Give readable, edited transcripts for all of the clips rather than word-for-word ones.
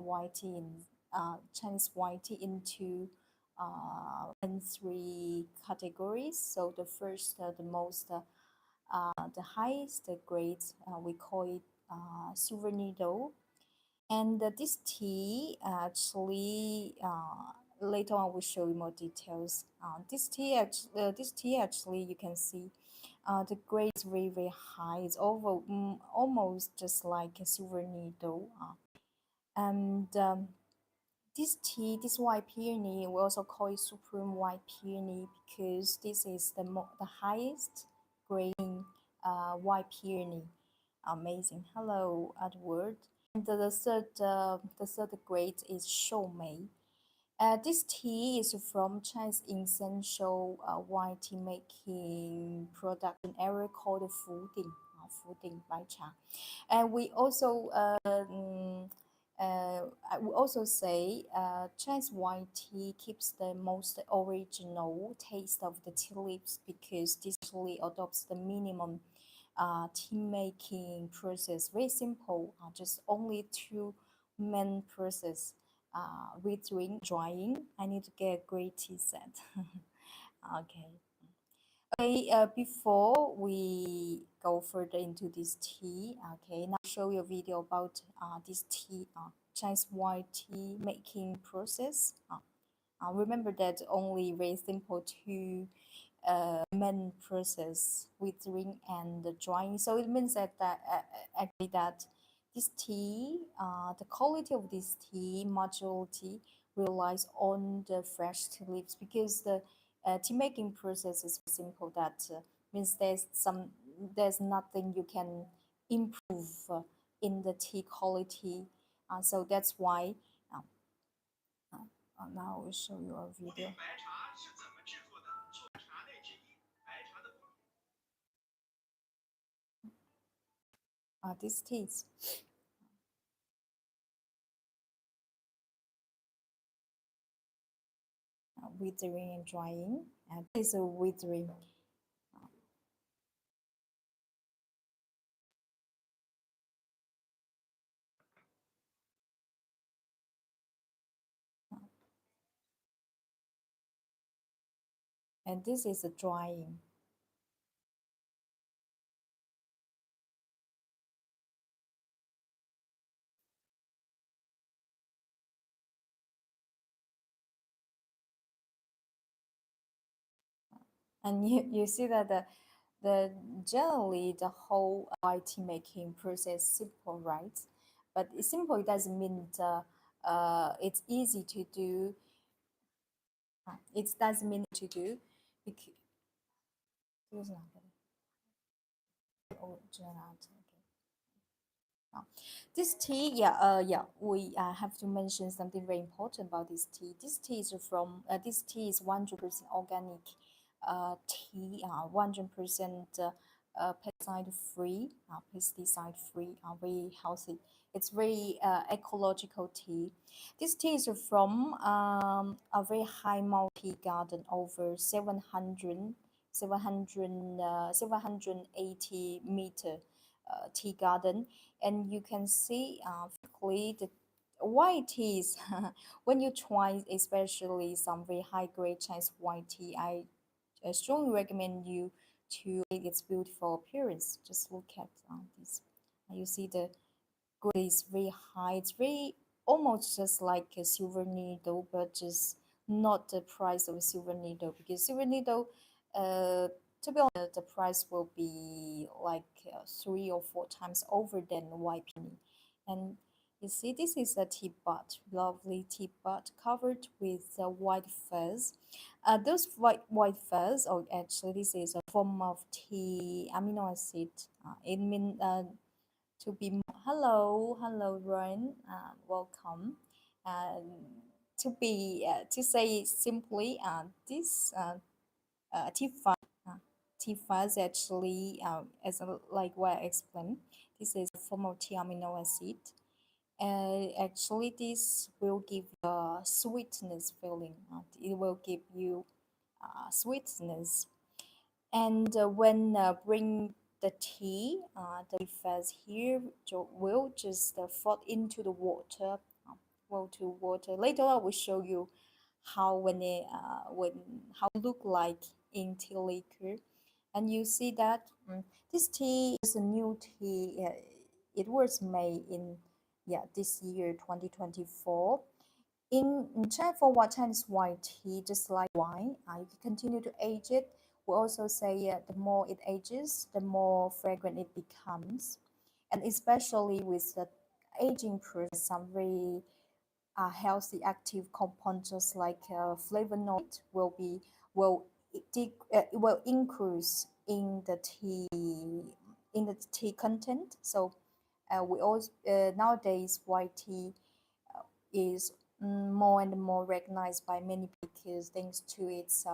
white tea in Chinese white tea into in three categories. So the first, the most, the highest grade, we call it silver needle. And this tea actually, later on I will show you more details. This tea actually, you can see the grade is very very high. It's over almost just like a silver needle. And this tea, this white peony, we also call it supreme white peony because this is the highest grade white peony. Amazing. Hello, Edward. And the third grade is Shoumei. This tea is from Chinese essential white tea making production area called Fuding by Cha. And we also I would also say Chinese white tea keeps the most original taste of the tea leaves because this really adopts the minimum tea making process. Very simple, just only two main process: withering, drying. I need to get a great tea set. Okay. Okay, before we go further into this tea, okay, now I'll show you a video about this tea, Chinese white tea making process. Remember that only very simple two main process, withering and the drying. So it means actually that this tea, the quality of this tea, majority relies on the fresh tea leaves because the tea making process is simple. That means there's nothing you can improve in the tea quality. So that's why. Uh, Now I will show you a video. This tea is withering and drying. This is a withering. And this is a drying. And you see that the generally the whole IT making process simple, right? But simple it doesn't mean it's easy to do. It doesn't mean to do because this tea, we have to mention something very important about this tea. This tea is 100% organic tea, 100% pesticide free, very healthy. It's very ecological tea. This tea is from a very high multi garden over 780-meter tea garden, and you can see quickly the white teas. When you try especially some very high grade Chinese white tea, I strongly recommend you to its beautiful appearance. Just look at this. You see the grade is very high. It's very almost just like a silver needle, but just not the price of a silver needle because silver needle, uh, to be honest, the price will be like 3 or 4 times over than white penny. And you see, this is a teapot, lovely teapot covered with white fuzz. Those white fuzz, or actually, this is a form of tea amino acid. It means to be hello Ryan, welcome. To say simply, this T5 is actually, as a, like what I explained, this is a form of T amino acid. Actually, this will give you a sweetness feeling. It will give you sweetness. And when bring the tea, the phase here will just fall into the water. well to water. Later I will show you how when how it look like in tea liquor, and you see that this tea is a new tea. It was made in this year 2024. In China, for what Chinese white tea, just like wine, you can continue to age it. We also say the more it ages, the more fragrant it becomes, and especially with the aging process, some very healthy active compounds just like flavonoid will it will increase in the tea content. So we also nowadays white tea is more and more recognized by many because thanks to its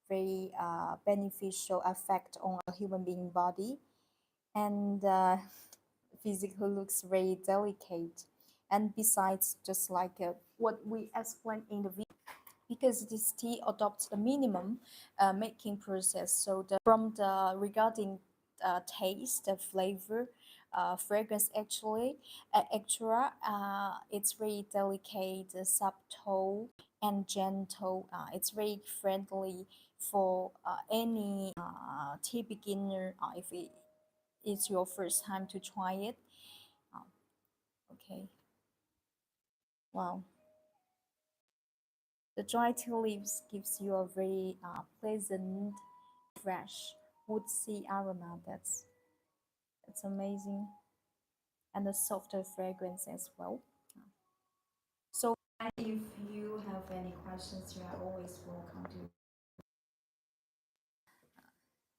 very beneficial effect on a human being body, and physically looks very delicate. And besides, just like what we explained in the video, because this tea adopts the minimum making process. So from the regarding taste, the flavor, fragrance actually, extra, it's very delicate, subtle, and gentle. It's very friendly for any tea beginner if it's your first time to try it. Uh, okay, wow. The dry tea leaves gives you a very pleasant, fresh, woodsy aroma. That's amazing, and a softer fragrance as well. So, if you have any questions, you are always welcome to.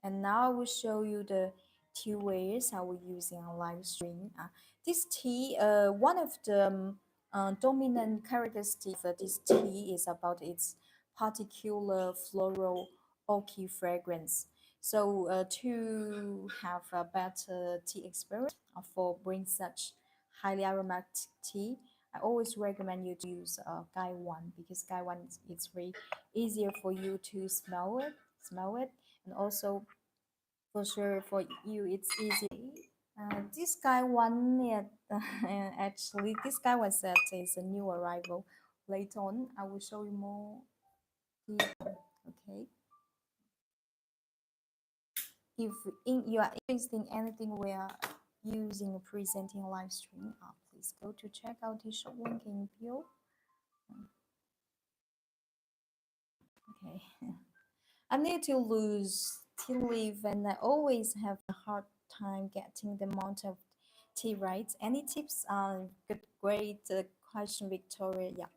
And now I will show you the two ways I will use in a live stream. This tea, one of the dominant characteristics of this tea is about its particular floral oaky fragrance. So to have a better tea experience for bring such highly aromatic tea, I always recommend you to use Guy One, because Guy One is it's very easier for you to smell it, and also for sure for you it's easy. This guy one, yeah, actually this guy was said is a new arrival. Later on I will show you more detail. Okay, if you are interested in anything we are using or presenting live stream, please go to check out the shop link in bio. Okay. I need to lose tea leaf, and I always have a hard time getting the amount of tea right. Any tips? Good, great question, Victoria. Yeah.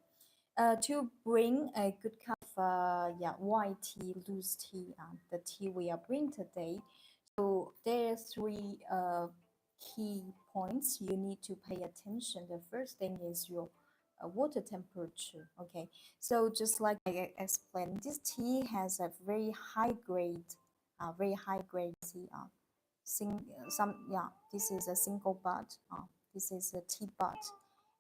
To bring a good cup of white tea, loose tea, the tea we are bringing today. So there are three key points you need to pay attention. The first thing is your water temperature. Okay, so just like I explained, this tea has a very high grade tea. This is a single bud. This is a tea bud.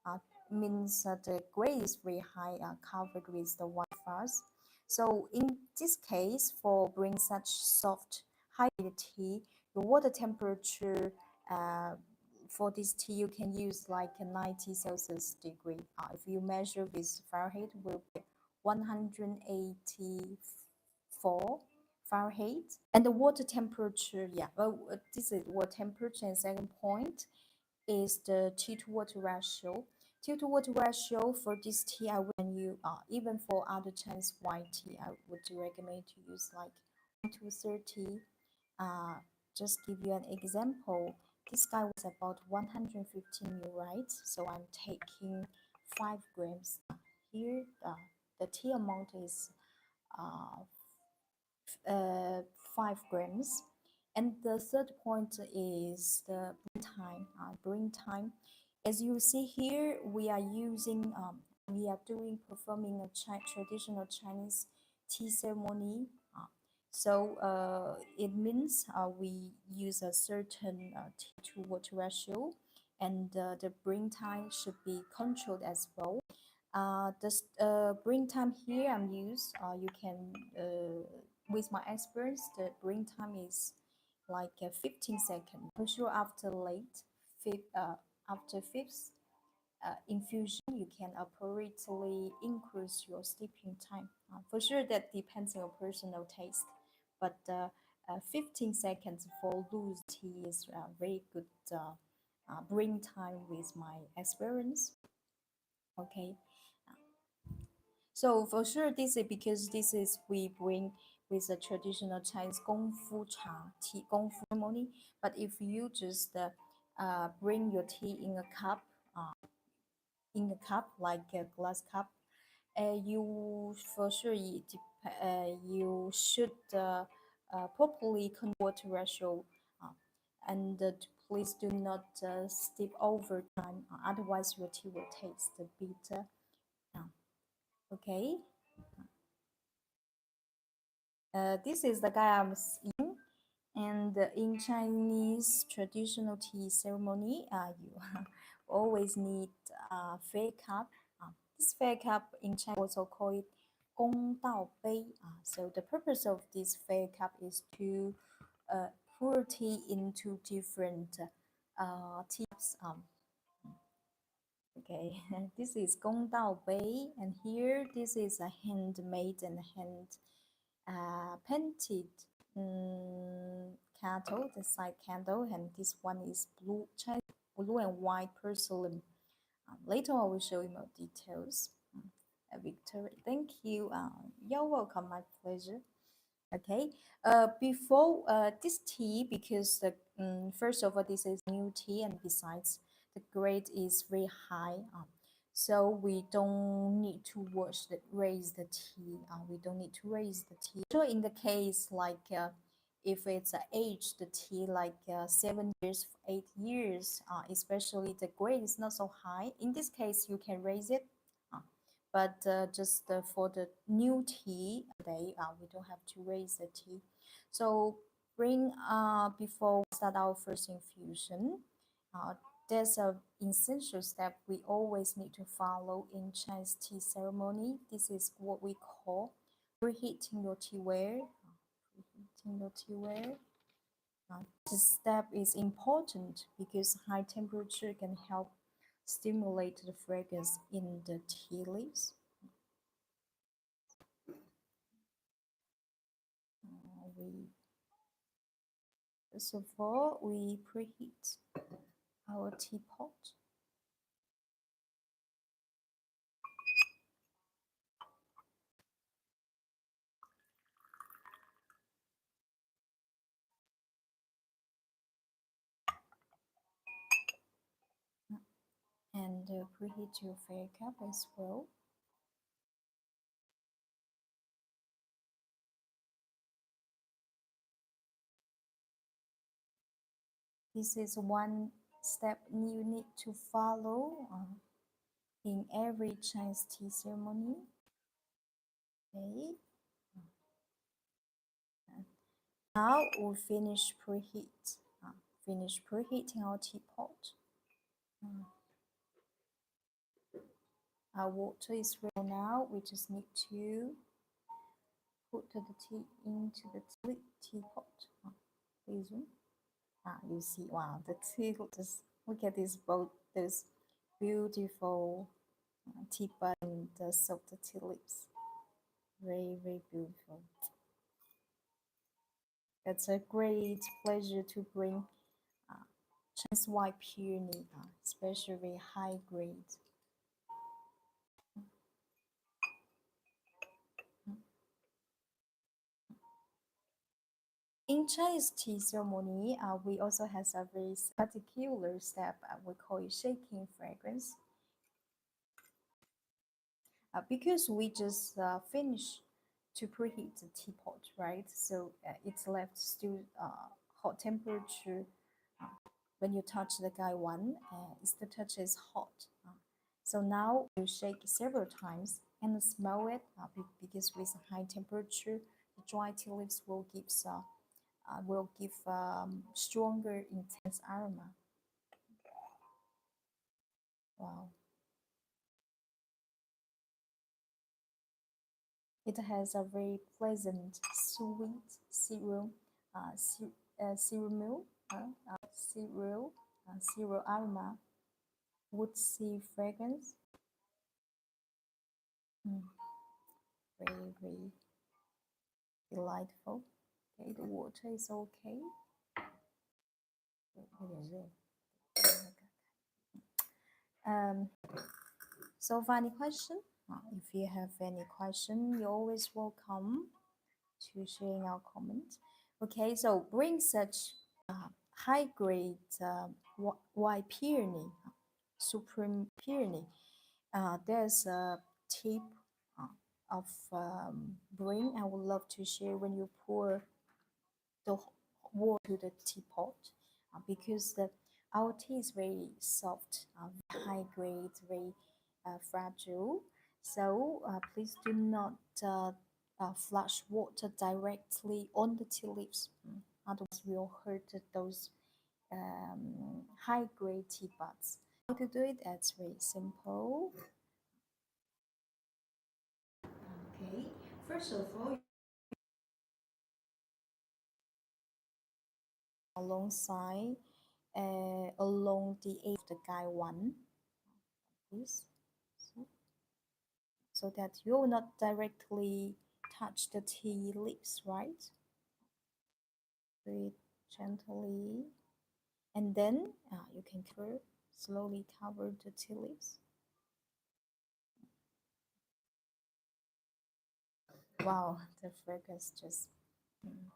Uh, Means that the grade is very high, covered with the white fuzz. So in this case, for bring such soft high tea, the water temperature uh, for this tea you can use like a 90 Celsius degree. If you measure with Fahrenheit, will be 184 Fahrenheit. And the water temperature, this is water temperature. And second point is the tea to water ratio. Tea to water ratio for this tea, I would you even for other Chinese white tea, I would recommend to use like 1 to 30. Uh, just give you an example. This guy was about 115 ml, right? So I'm taking 5 grams. Here, the tea amount is uh, 5 grams. And the third point is the brewing time. Brewing time. As you see here, we are doing performing a traditional Chinese tea ceremony. It means we use a certain tea to water ratio, and the brewing time should be controlled as well. The brewing time here I'm used. You can with my experience, the brewing time is like 15 seconds. For sure, after late, after fifth infusion, you can appropriately increase your steeping time. For sure, that depends on your personal taste, but 15 seconds for loose tea is very good bring time with my experience. Okay, so for sure, this is because this is we bring with the traditional Chinese Gong Fu Cha tea Gong Fu ceremony. But if you just bring your tea in a cup like a glass cup, you for sure you should properly convert ratio, uh, and please do not steep over time, otherwise your tea will taste bitter. Uh, okay. This is the guy I'm seeing. And in Chinese traditional tea ceremony, you always need a fair cup. This fair cup in Chinese also call it Gong Dao Bei. So the purpose of this fair cup is to uh, pour tea into different teacups. Okay, this is Gong Dao Bei, and here this is a handmade and hand painted candle, the side candle, and this one is blue and white porcelain. Later I will show you more details. Victoria, thank you. You're welcome. My pleasure. Okay. Before this tea, because the first of all, this is new tea, and besides, the grade is very high. So we don't need to raise the tea. We don't need to raise the tea. So in the case like if it's aged tea like 7 years, 8 years, especially the grade is not so high. In this case, you can raise it. Uh, but just for the new tea today, we don't have to raise the tea. So bring before we start our first infusion, uh, there's a essential step we always need to follow in Chinese tea ceremony. This is what we call preheating your teaware. Preheating your teaware. This step is important because high temperature can help stimulate the fragrance in the tea leaves. We First of all, we preheat our teapot. And preheat your fire cup as well. This is one step you need to follow in every Chinese tea ceremony. Okay. Now we finish preheat. Finish preheating our teapot. Our water is ready now. We just need to put the tea into the teapot. Please. You see, wow, the tea. Just look at this both this beautiful teapot and the soaked tea leaves. Very, very beautiful. It's a great pleasure to bring Chinese white peony, especially high grade. In Chinese tea ceremony, we also have a very particular step. We call it shaking fragrance. Because we just finished to preheat the teapot, right? So it's left still hot temperature. Uh, when you touch the guy one, the touch is hot. So now you shake several times and smell it because with high temperature, the dry tea leaves will give stronger, intense aroma. Wow. It has a very pleasant, sweet cereal, cereal aroma. woodsy fragrance. Mm, very, very delightful. Okay, the water is okay. Um, so for any question, if you have any question, you're always welcome to sharing our comment. Okay, so bring such high grade white peony, supreme peony. There's a tip of bring I would love to share when you pour the water to the teapot, because our tea is very soft, high grade, very fragile. So please do not flush water directly on the tea leaves. Otherwise, we'll hurt those high grade tea buds. How to do it? That's very simple. Okay, first of all, alongside along the edge of the guy one, please, so that you will not directly touch the tea leaves, right? Very gently, and then you can slowly cover the tea leaves. Wow, the fragrance just mm,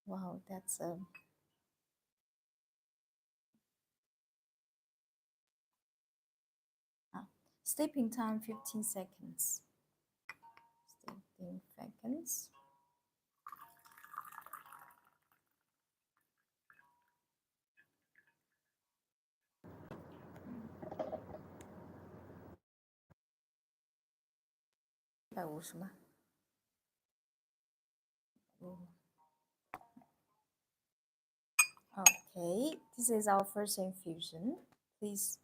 wow, that's uh, steeping time 15 seconds. Steeping seconds. Okay, this is our first infusion. Please,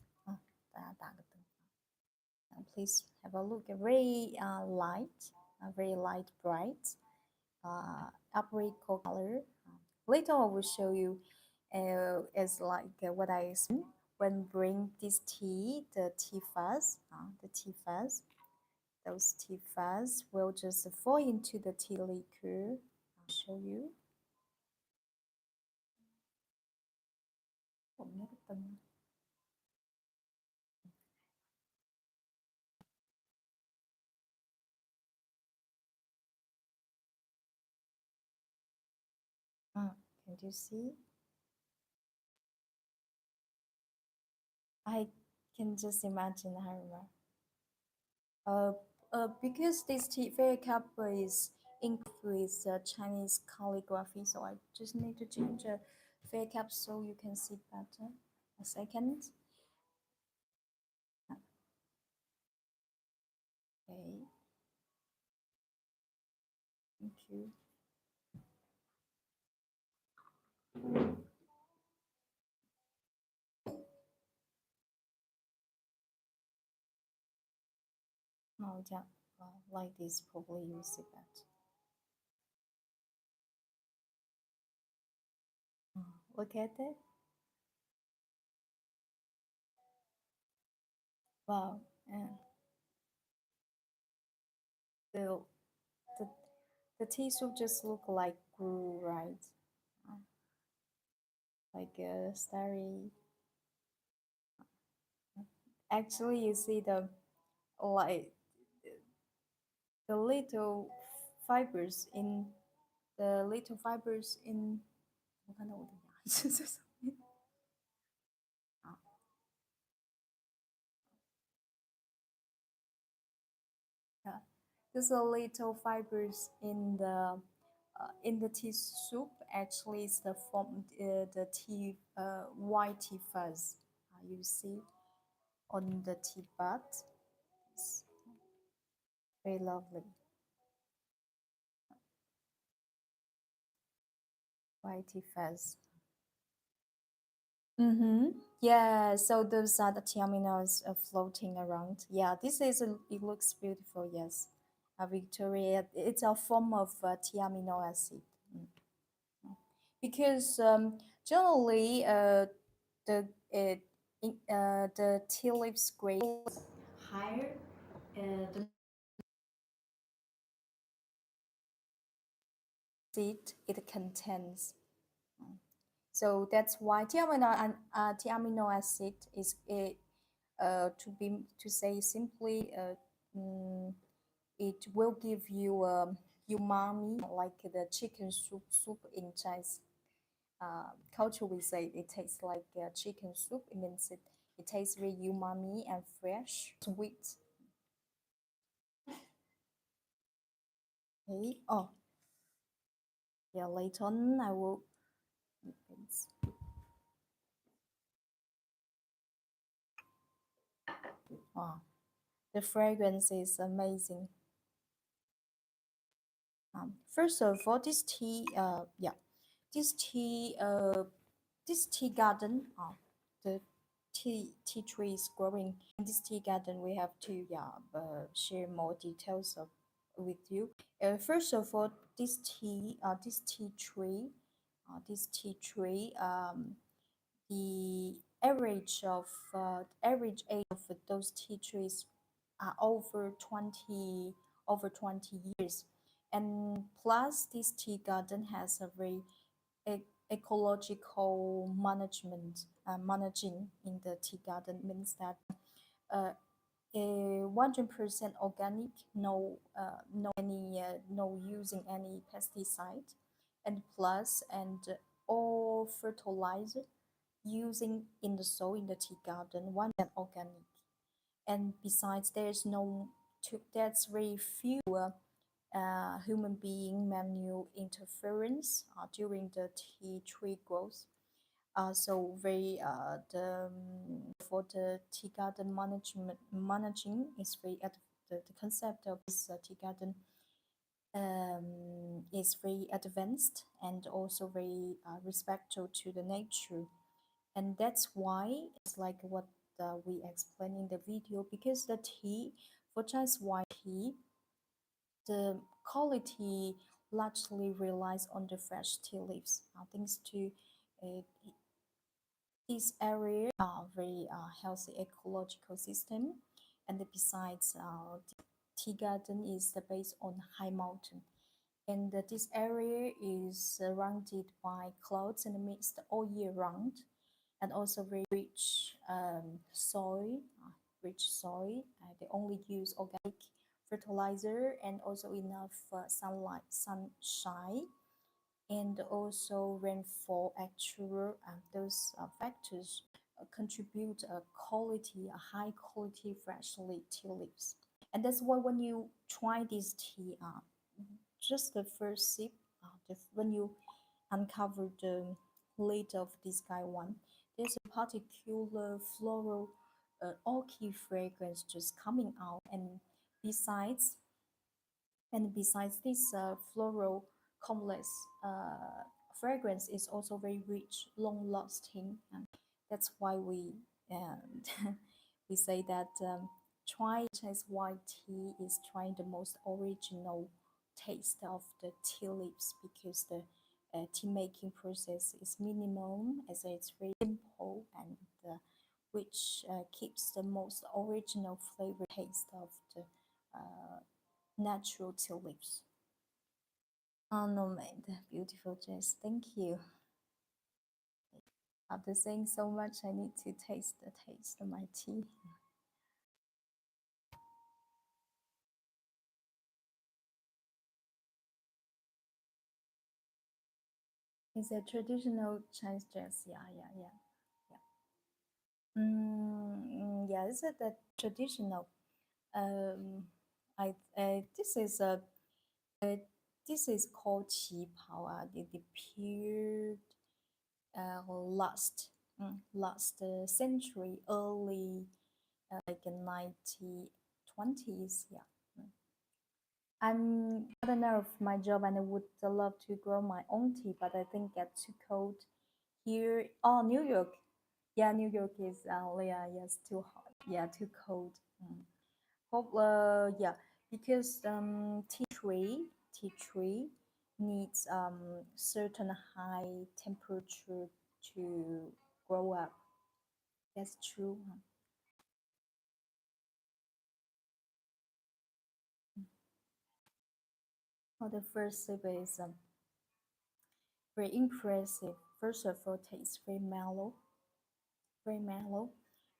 大家打个灯. Please have a look. Very light, very light, bright, apricot color. Later I will show you as like what I assume when bring this tea, the tea fuzz. Those tea fuzz will just fall into the tea liquor. I'll show you. Can you see? I can just imagine her. Uh, because this fairy cup is inked with Chinese calligraphy, so I just need to change the fairy cup so you can see better. A second. Okay, thank you. Now, yeah, like this, probably you see that. Look at it. Wow, and the the the tea should just look like glue, right? Uh, like a starry. Actually, you see the like the little fibers in the little fibers in 我看到我的牙齿是什么？Yeah, there's a little fibers in the tea soup. Actually, it's the form the tea white tea fuzz. You see on the tea bud. It's very lovely white tea fuzz. Mm-hmm. Yeah, so those are the terminals floating around. Yeah, it looks beautiful, yes. Victoria, it's a form of thiamino acid. Mm. Because generally, the the tea leaves grade higher, the seed it contains. So that's why the amino acid is to say simply, it will give you umami like the chicken soup in Chinese culture. We say it tastes like chicken soup. It means it tastes very umami and fresh, sweet. Okay. Oh, yeah. Later on, I will. Wow, the fragrance is amazing. First of all, this tea, this tea garden, the tea tree is growing in this tea garden. We have to share more details with you. First of all, this tea tree, the average age of those tea trees are over 20 years, and plus this tea garden has a very ecological management. Managing in the tea garden means that uh, 100% organic, no using any pesticide, and plus and all fertilizer using in the soil in the tea garden 100% organic. And besides, that's very few human being manual interference during the tea tree growth. So very for the tea garden managing is the concept of this tea garden is very advanced and also very respectful to the nature. And that's why it's like what we explained in the video, because the tea for Chinese white tea, the quality largely relies on the fresh tea leaves. Thanks to uh, this area, very healthy ecological system, and besides, the tea garden is based on high mountain, and this area is surrounded by clouds and mist all year round, and also very soil, rich soil. They only use organic fertilizer and also enough sunshine, and also rainfall actual. Those factors contribute a high quality freshly tea leaves. And that's why when you try this tea, just the first sip, when you uncover the lid of this guy one, there's a particular floral orchid fragrance just coming out. Besides besides this floral complex fragrance is also very rich, long lasting, and that's why we say that try Chinese white tea is trying the most original taste of the tea leaves, because the tea making process is minimum, as it's very simple, and which keeps the most original flavor taste of the uh, natural tea leaves. Oh no, man, beautiful Jess. Thank you. After saying so much, I need to taste the taste of my tea. It's a traditional Chinese dress. Yeah, yeah, yeah, yeah. Yeah, it's the traditional. Um, I this is a uh, this is called qi pao. It appeared last century, early like in 1920s. Yeah. Mm. I'm not enough of my job, and I would love to grow my own tea, but I think it's too cold here. Oh, New York. Yeah, New York is yeah, yes, too hot. Yeah, too cold. Hope yeah, because tea tree needs certain high temperature to grow up. That's true. Well, the first sip is very impressive. First of all, tastes very mellow,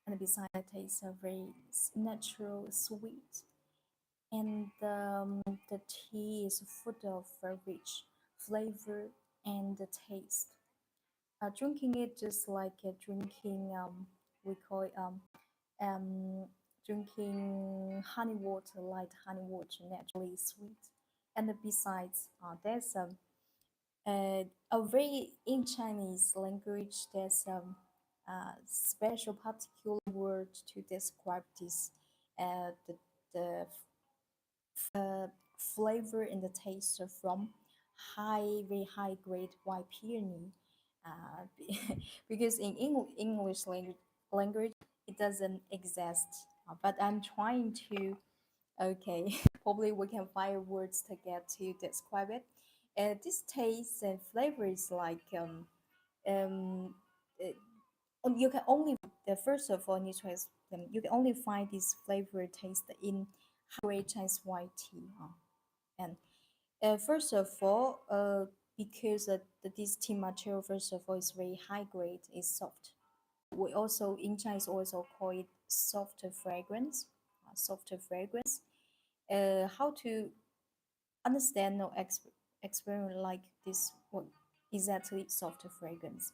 and besides, it tastes very natural, sweet, and the tea is full of rich flavor and the taste. Drinking it just like drinking we call it um, drinking honey water, light honey water, naturally sweet. And besides, there's a very in Chinese language. There's special particular word to describe this. The flavor and the taste from very high grade white peony. Because in English language it doesn't exist. But I'm trying to. Okay, probably we can find words to get to describe it. This taste and flavor is like uh, you can only the first of all you try you can only find this flavor taste in high Chinese white tea. And first of all, because this tea material first of all is very high grade, is soft. We also in Chinese also call it soft fragrance, soft fragrance. How to understand or experiment like this? What exactly soft fragrance?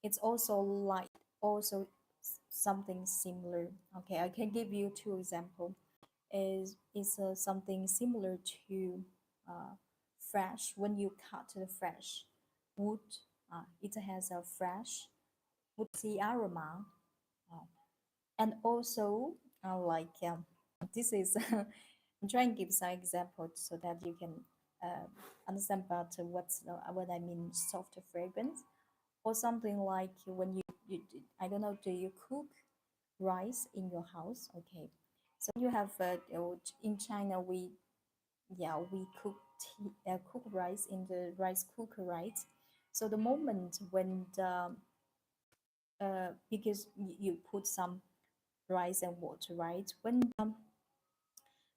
It's also like also something similar. Okay, I can give you two example. Is something similar to uh, fresh when you cut the fresh wood. It has a fresh woodsy aroma, uh, and also like this is I'm trying to give some examples so that you can uh, understand better what I mean soft fragrance, or something like when you I don't know, do you cook rice in your house? Okay, so you have in China we cook cook rice in the rice cooker, right? So the moment when the because you put some rice and water, right? When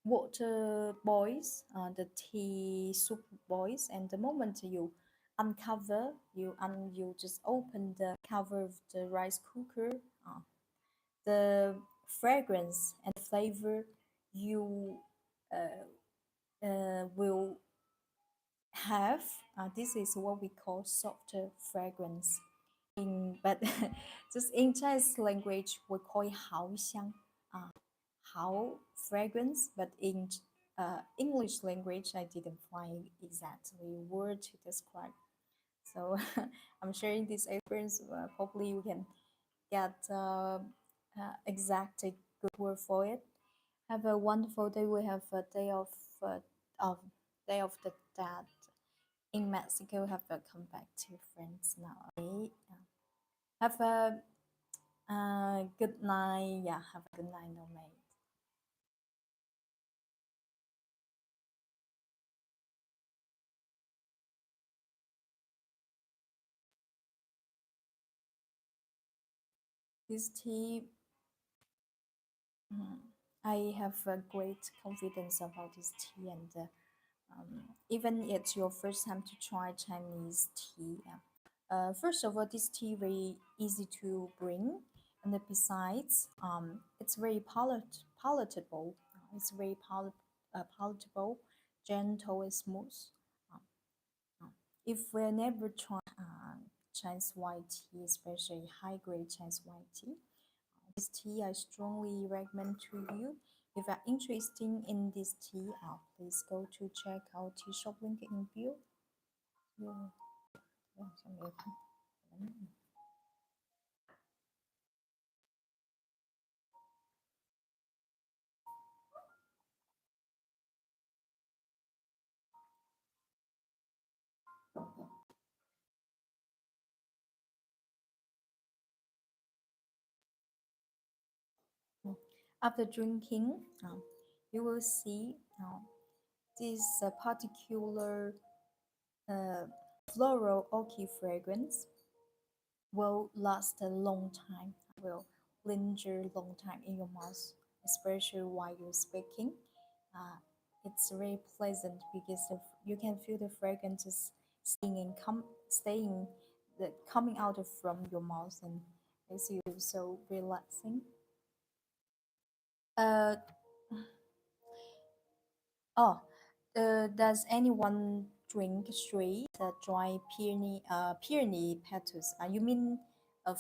water boils, the tea soup boils, and the moment you uncover, you just open the cover of the rice cooker, the fragrance and flavor you will have. This is what we call softer fragrance. But just in Chinese language, we call it 好香, how fragrance. But in English language, I didn't find exactly word to describe. So I'm sharing this experience. Hopefully, you can get exact good word for it. Have a wonderful day. We have a of day of the dad in Mexico. Have a come back to friends now. Okay? Have a good night. Yeah, have a good night, no mate. This tea, mm, I have a great confidence about this tea, and even it's your first time to try Chinese tea. First of all, this tea very easy to bring, and then besides, it's very palatable. It's very palatable, gentle, and smooth. Um, if we never try Chinese white tea, especially high grade Chinese white tea, this tea I strongly recommend to you. If you're interested in this tea, please go to check our tea shop link in bio. Yeah, yeah, after drinking, you will see this particular uh, floral orchid fragrance will last a long time. Will linger long time in your mouth, especially while you're speaking. Uh, it's very pleasant because you can feel the fragrances staying coming out of from your mouth and makes you so relaxing. Uh, oh, does anyone drink straight dry peony petals? You mean the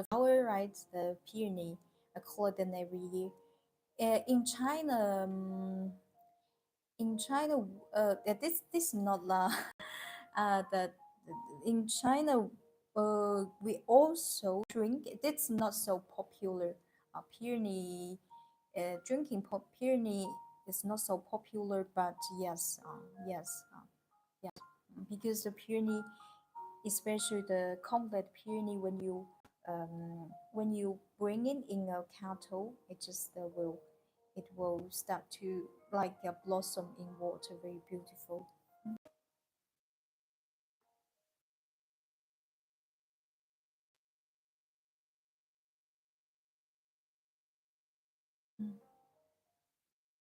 flower, right? The peony, collect them every year. In China, in China, this is not la. That in China, we also drink. It's not so popular. Peony, peony is not so popular, but yes, yes, because the peony, especially the complete peony, when you bring it in a kettle, it just it will start to like a blossom in water, very beautiful. Mm.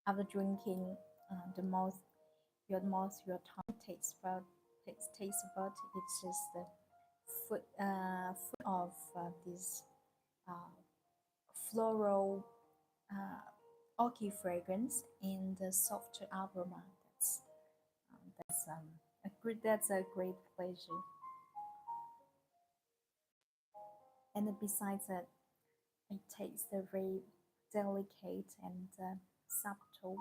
After drinking, your tongue taste bud. It's just the foot of this uh, floral orchid fragrance and the soft aroma. That's a great pleasure. And besides that, it tastes very delicate and subtle.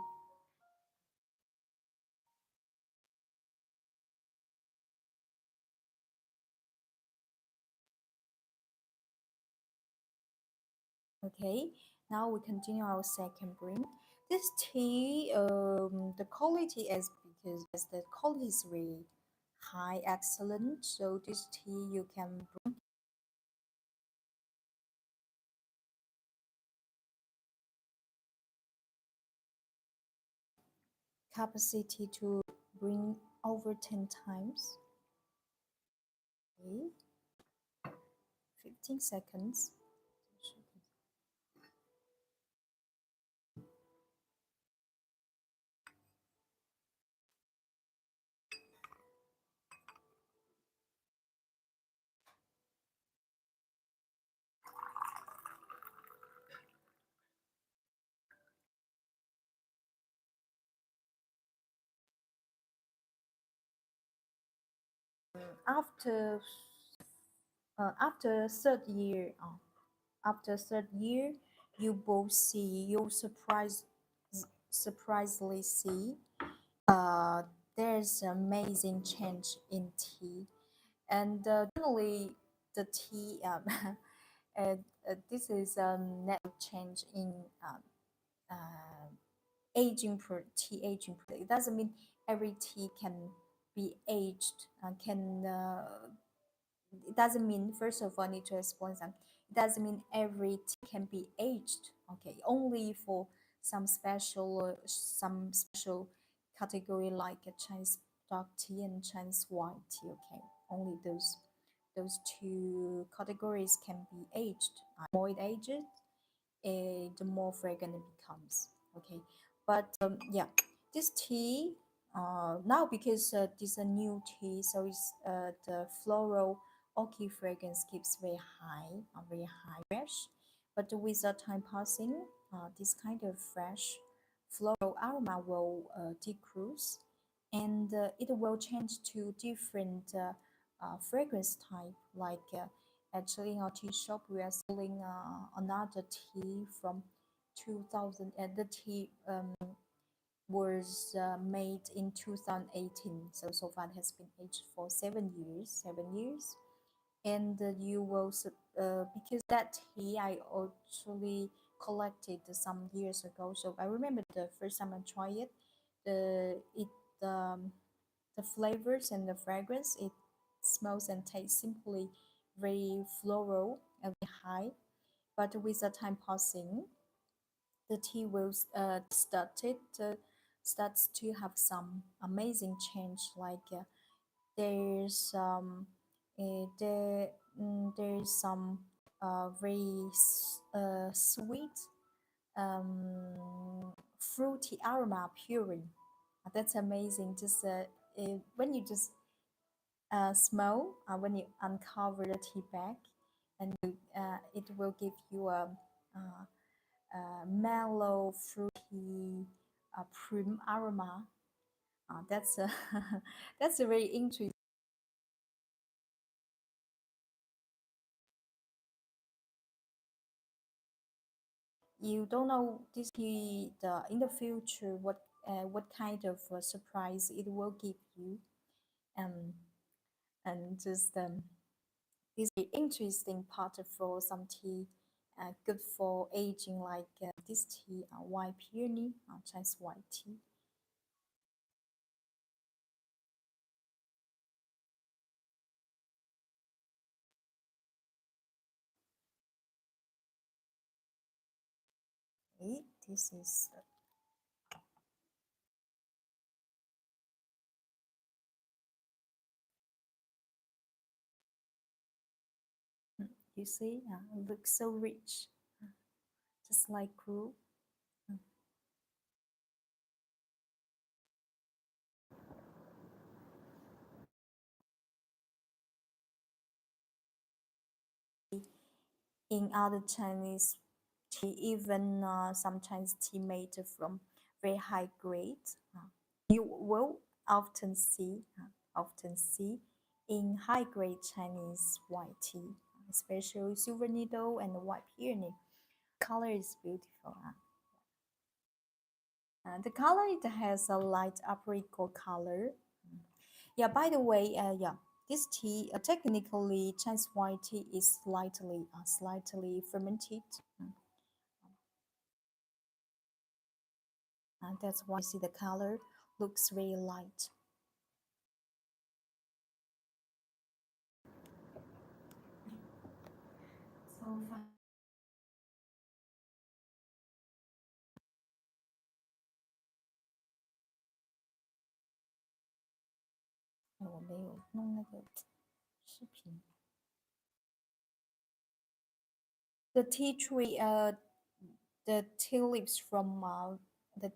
Okay, now we continue our second drink. This tea, the quality is because the quality is really high, excellent. So this tea you can bring capacity to bring over 10 times. Okay, 15 seconds. After after third year, after third year, you both see you surprisingly see uh, there's amazing change in tea, and generally the tea uh, this is a net change in uh, tea aging. It doesn't mean every tea can be aged. Can It doesn't mean, first of all, I need to explain something. It doesn't mean every tea can be aged. Okay, only for some special category like a Chinese dark tea and Chinese white tea. Okay, only those two categories can be aged. More it ages, the more fragrant it becomes. Okay, but yeah, this tea now because this is a new tea, so it's the floral orchid fragrance keeps very high fresh. But with the time passing, this kind of fresh floral aroma will decrease, and it will change to different fragrance type like. Actually, in our tea shop, we are selling another tea from 2000, and the tea was made in 2018. So far, it has been aged for 7 years. 7 years, and you will because that tea I actually collected some years ago. So I remember the first time I tried it, the the flavors and the fragrance, it smells and tastes simply very floral and very high. But with the time passing, the tea will starts to have some amazing change. Like there's there's some very sweet, fruity aroma purine. That's amazing. Just when you just smell, when you uncover the tea bag, and it will give you a mellow, fruity, prime aroma. That's a that's a very interesting. You don't know this the in the future what kind of surprise it will give you, um, and just this very interesting part for some tea, good for aging like this tea, white peony, Chinese white tea. Okay, this is you see, it looks so rich, just like crew. In other Chinese tea, even sometimes tea made from very high grade. You will often see in high grade Chinese white tea, especially silver needle and white peony. Color is beautiful. The color it has a light apricot color. Yeah, by the way, yeah, this tea technically Chinese white tea is slightly fermented. And that's why you see the color looks very light. So 我没有弄那个视频。The tea tree, the tea leaves from the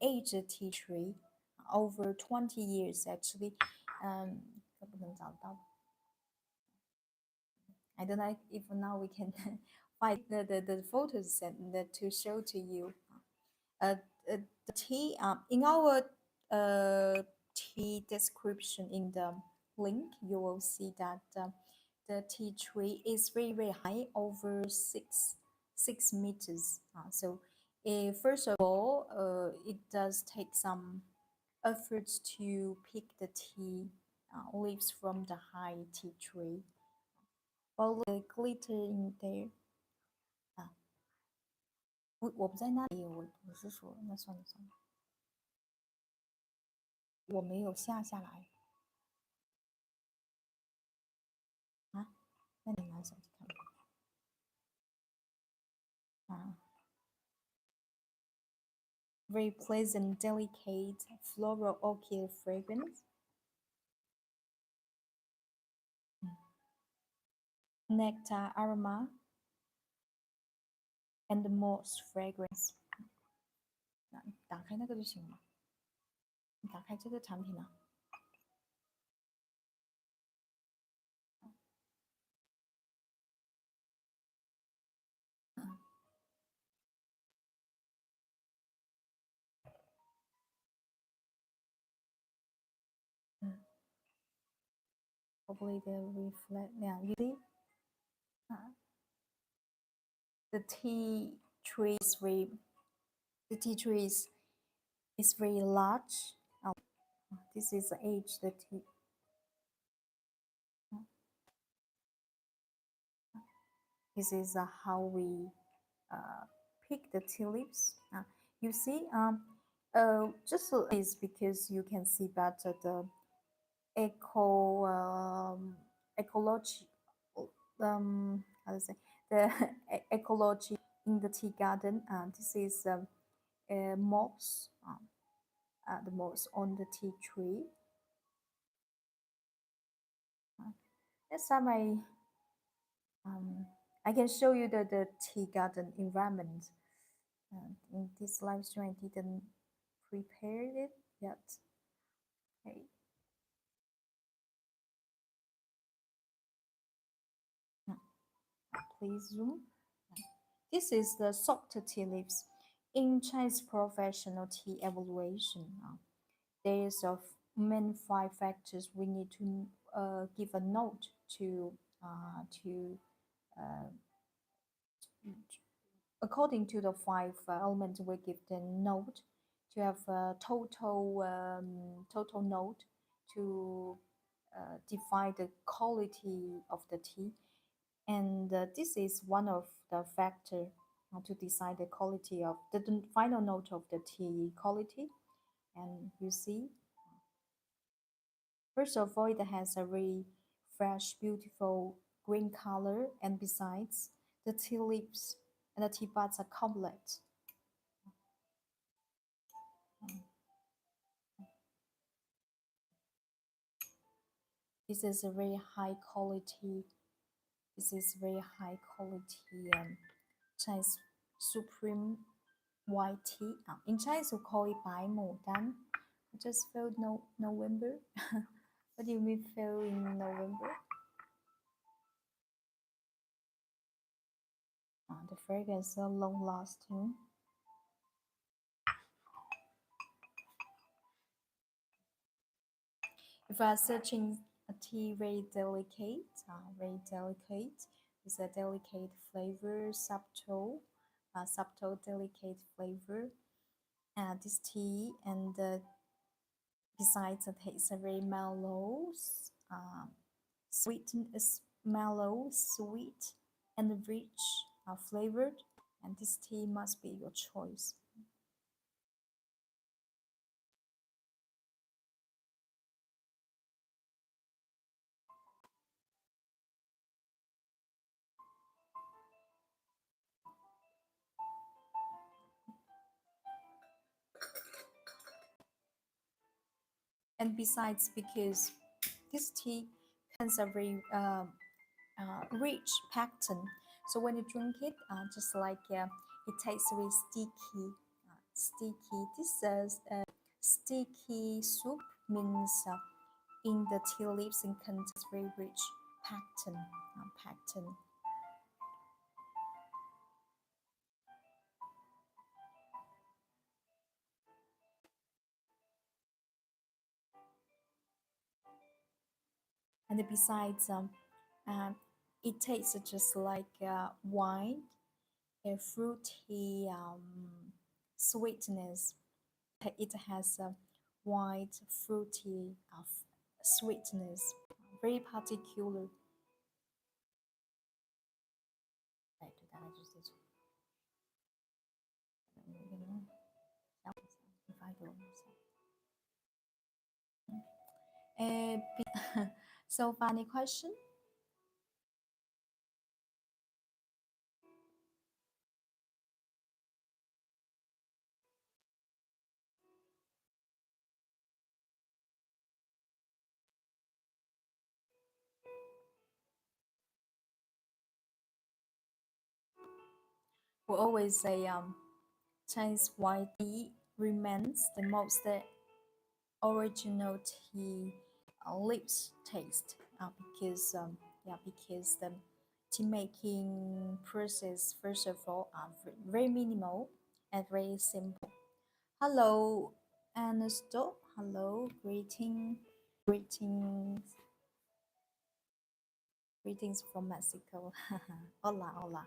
aged tea tree, over 20 years actually. 不能找到。I don't know if now we can find the photos and to show to you. Uh, the tea in our tea description in the link, you will see that the tea tree is very high, over 6 meters. So first of all, it does take some efforts to pick the tea leaves from the high tea tree. All the glitter in there. 我不在那里，我是说，那算了，我没有下来啊。那你拿手机看吧。啊，very pleasant, delicate floral orchid fragrance, nectar aroma, and moss fragrance。打开那个就行了。你打开这个产品啊。嗯，hopefully they reflect. Now you see, uh, the tea tree is very, the tea tree is very large. Oh, this is the age the tea. This is how we uh, pick the tulips. You see, just is because you can see better the ecology, how to say, the ecology in the tea garden. This is moss, the moss on the tea tree. That's how I I can show you the tea garden environment. In this live stream, I didn't prepare it yet. Okay, please zoom. This is the soft tea leaves. In Chinese professional tea evaluation, there's of main five factors we need to give a note to uh, according to the five elements we give the note to have a total note to define the quality of the tea, and this is one of the factor to decide the quality of the final note of the tea quality. And you see, first of all, it has a very fresh, beautiful green color, and besides, the tea leaves and the tea buds are complete. This is a very high quality. This is very high quality Chinese supreme white tea. In Chinese, we call it 白牡丹. I just felt November. What do you mean feel in November? The fragrance is so long lasting. If I are searching a tea very delicate, with a delicate flavor, subtle delicate flavor. This tea and besides the taste, are very mellow, sweet, mellow, sweet, and rich, flavored. And this tea must be your choice. And besides, because this tea has a very rich pattern, so when you drink it, just like it tastes very sticky. Sticky. This is sticky soup means in the tea leaves and contains very rich pattern. And besides, um, it tastes just like wine, a fruity sweetness. It has a white fruity sweetness, very particular. 哎，对，大概就是这种。你发给我一下。So funny question. We always say Chinese white tea remains the most original tea lips taste because because the tea making process first of all are very minimal and very simple. Hello, Ernesto. Hello, greetings, greetings from Mexico. Hola, hola.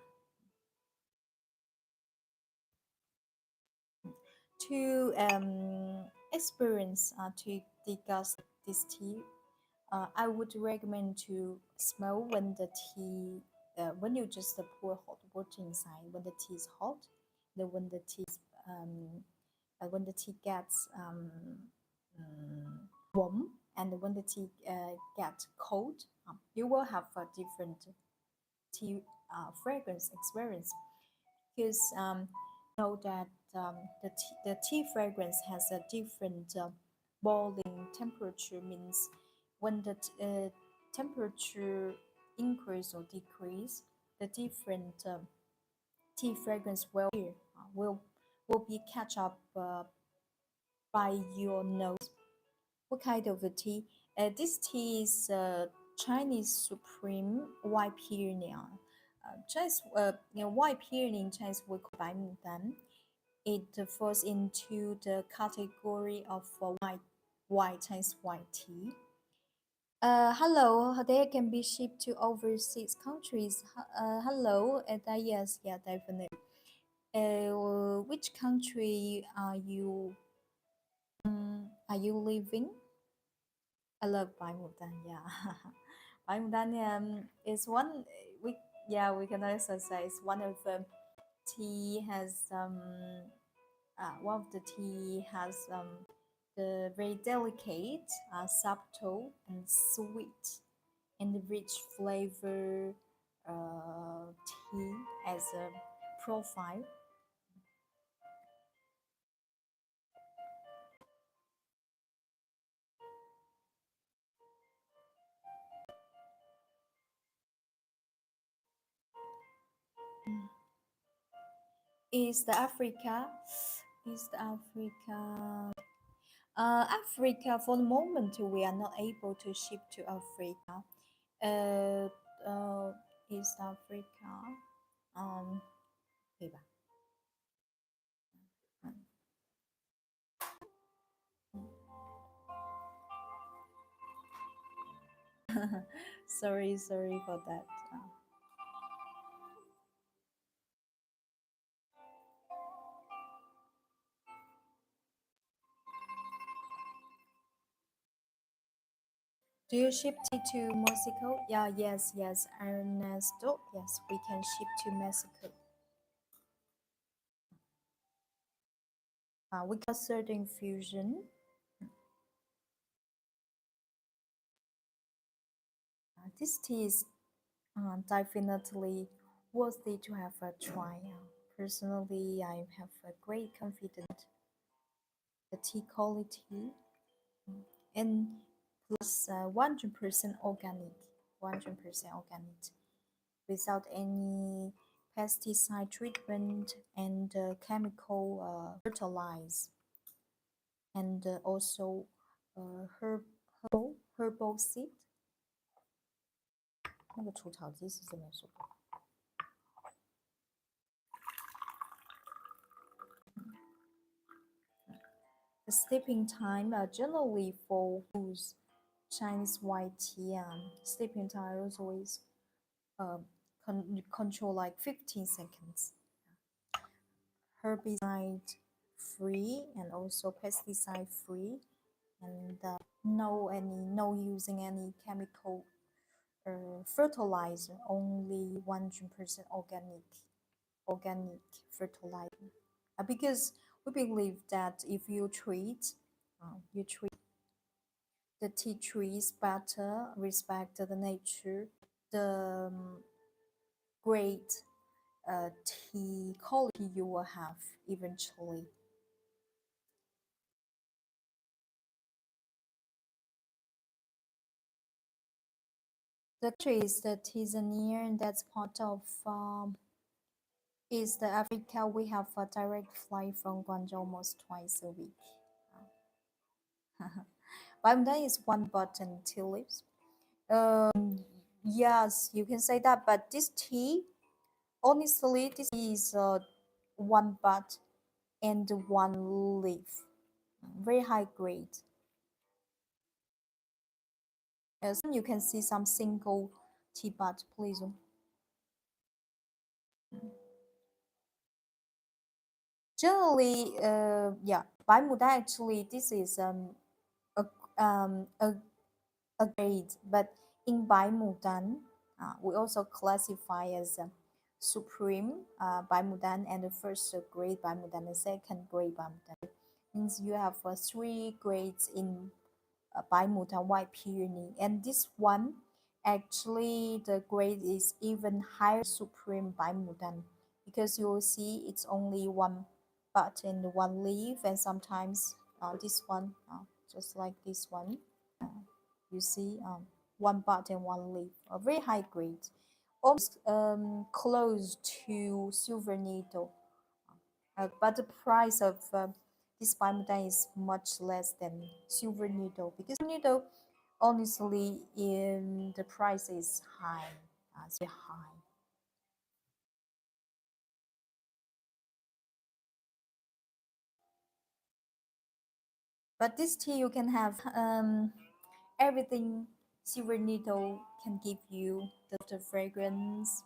To experience to degust this tea, I would recommend to smell when the tea when you just pour hot water inside when the tea is hot, then when the tea gets warm, and when the tea gets cold, you will have a different tea fragrance experience because know that the tea fragrance has a different boiling temperature means when the temperature increase or decrease, the different tea fragrance will be catch up by your nose. What kind of a tea? This tea is Chinese Supreme White Peony. White Peony in Chinese we call Bai Mudan. It falls into the category of white Chinese white tea. Hello, they can be shipped to overseas countries. Hello, yes, yeah, definitely. Which country are you living? I love Baimudan, yeah. Baimudan is one we we can also say it's one of the tea has one of the tea has the very delicate, subtle and sweet and rich flavor tea as a profile. East Africa, East Africa. Africa, for the moment, we are not able to ship to Africa. Uh, East Africa. 对吧？sorry for that. Do you ship tea to Mexico? Yeah, yes, Ernesto. Yes, we can ship to Mexico. We got certain infusion. This tea is definitely worthy to have a try. Personally, I have a great confidence the tea quality and plus 100% organic, 100% organic, without any pesticide treatment and chemical fertilize, and also herbal seed. 那个除草剂是这么说的。The sleeping time generally for who's Chinese white tea, sleeping time is always control like 15 seconds. Herbicide free and also pesticide free, and no using any chemical fertilizer, only 100% organic fertilizer. Because we believe that if you treat the tea trees better, respect the nature, the great tea quality you will have eventually. The country is the Tanzania, and that's part of East Africa. We have a direct flight from Guangzhou almost twice a week. But that is one button tea leaves. Yes, you can say that. But this tea, honestly, this is one bud and one leaf, very high grade. You can see some single tea bud, please. Generally, yeah, by Muda actually this is a um a, a grade, but in Bai Mudan, we also classify as supreme Bai Mudan and the first grade Bai Mudan and second grade Bai Mudan. Means you have three grades in Bai Mudan White Peony, and this one actually the grade is even higher supreme Bai Mudan, because you will see it's only one bud and one leaf, and sometimes this one just like this one, you see one bud and one leaf, a very high grade. almost close to silver needle. But the price of this biomethane is much less than silver needle because needle honestly in the price is high, it's very high. But this tea you can have everything silver needle can give you the fragrance.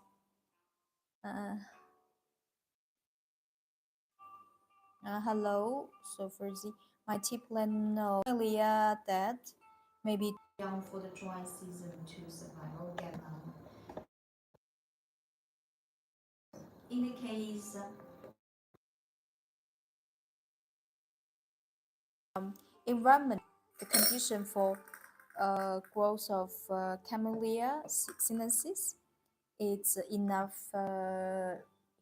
Uh, Hello, so first my tea plan no earlier that maybe young for the dry season to survive or get in the case environment the condition for growth of camellia sinensis it's enough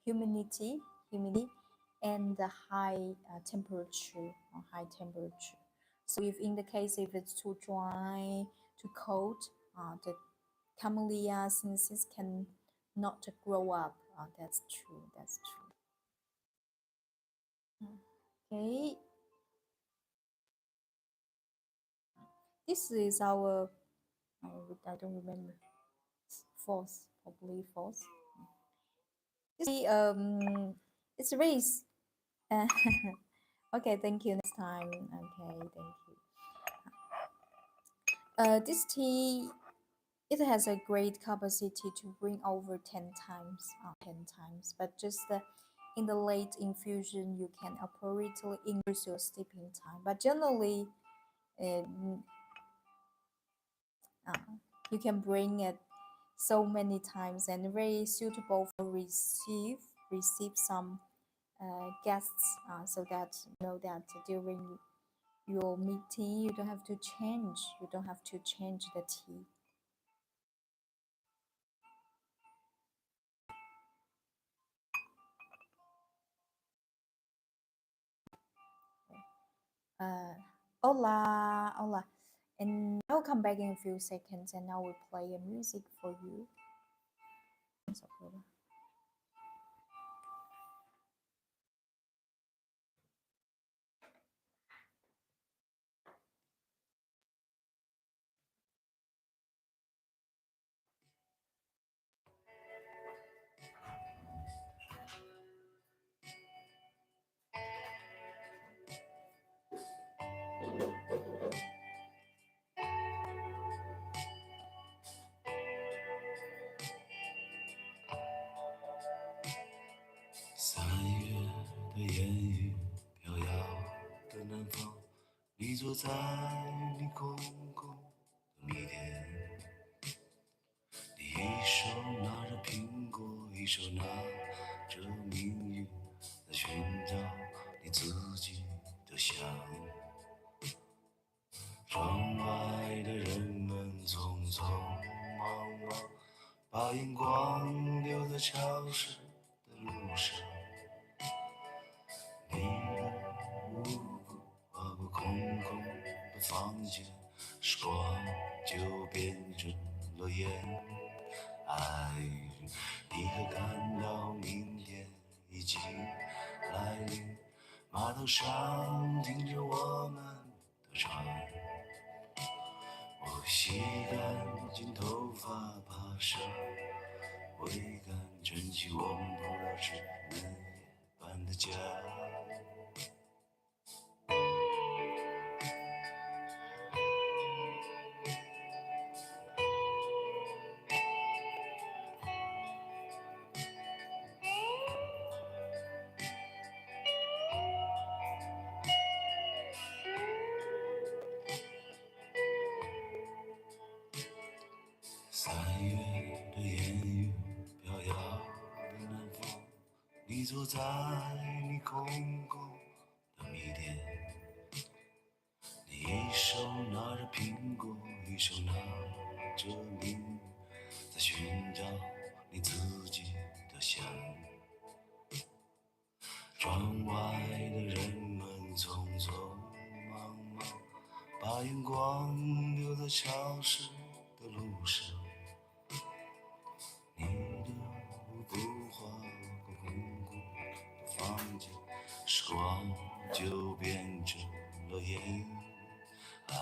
humidity humidity and the high temperature or high temperature. So if in the case if it's too dry too cold the camellia sinensis can not grow up. That's true, that's true. Okay, this is our I don't remember, fourth, probably fourth. This it's a race. Uh, okay, thank you. Next time. Okay, thank you. This tea it has a great capacity to bring over 10 times, 10 times. But just in the late infusion, you can appropriately increase your steeping time. But generally, um, uh, you can bring it so many times and very suitable for receive some guests so that you know that during your meeting you don't have to change the tea. uh, Hola, hola, and I'll come back in a few seconds and I will play a music for you.3月的烟雨飘摇的南方，你坐在你空空的米田，你一手拿着苹果，一手拿着命运，在寻找你自己的香。窗外的人们匆匆忙忙，把眼光留在潮湿的路上。你的无辜划过空空的房间，时光就变成了烟。爱人，你可看到明天已经来临？码头上停着我们的船，我洗干净头发，爬上桅杆，撑起我们葡萄枝嫩叶般的家。3月的烟雨飘摇的南方，你坐在你空空的米店，你一手拿着苹果，一手拿着命运，在寻找你自己的香。窗外的人们匆匆忙忙，把眼光留在潮湿的路上。你光就变成了烟。爱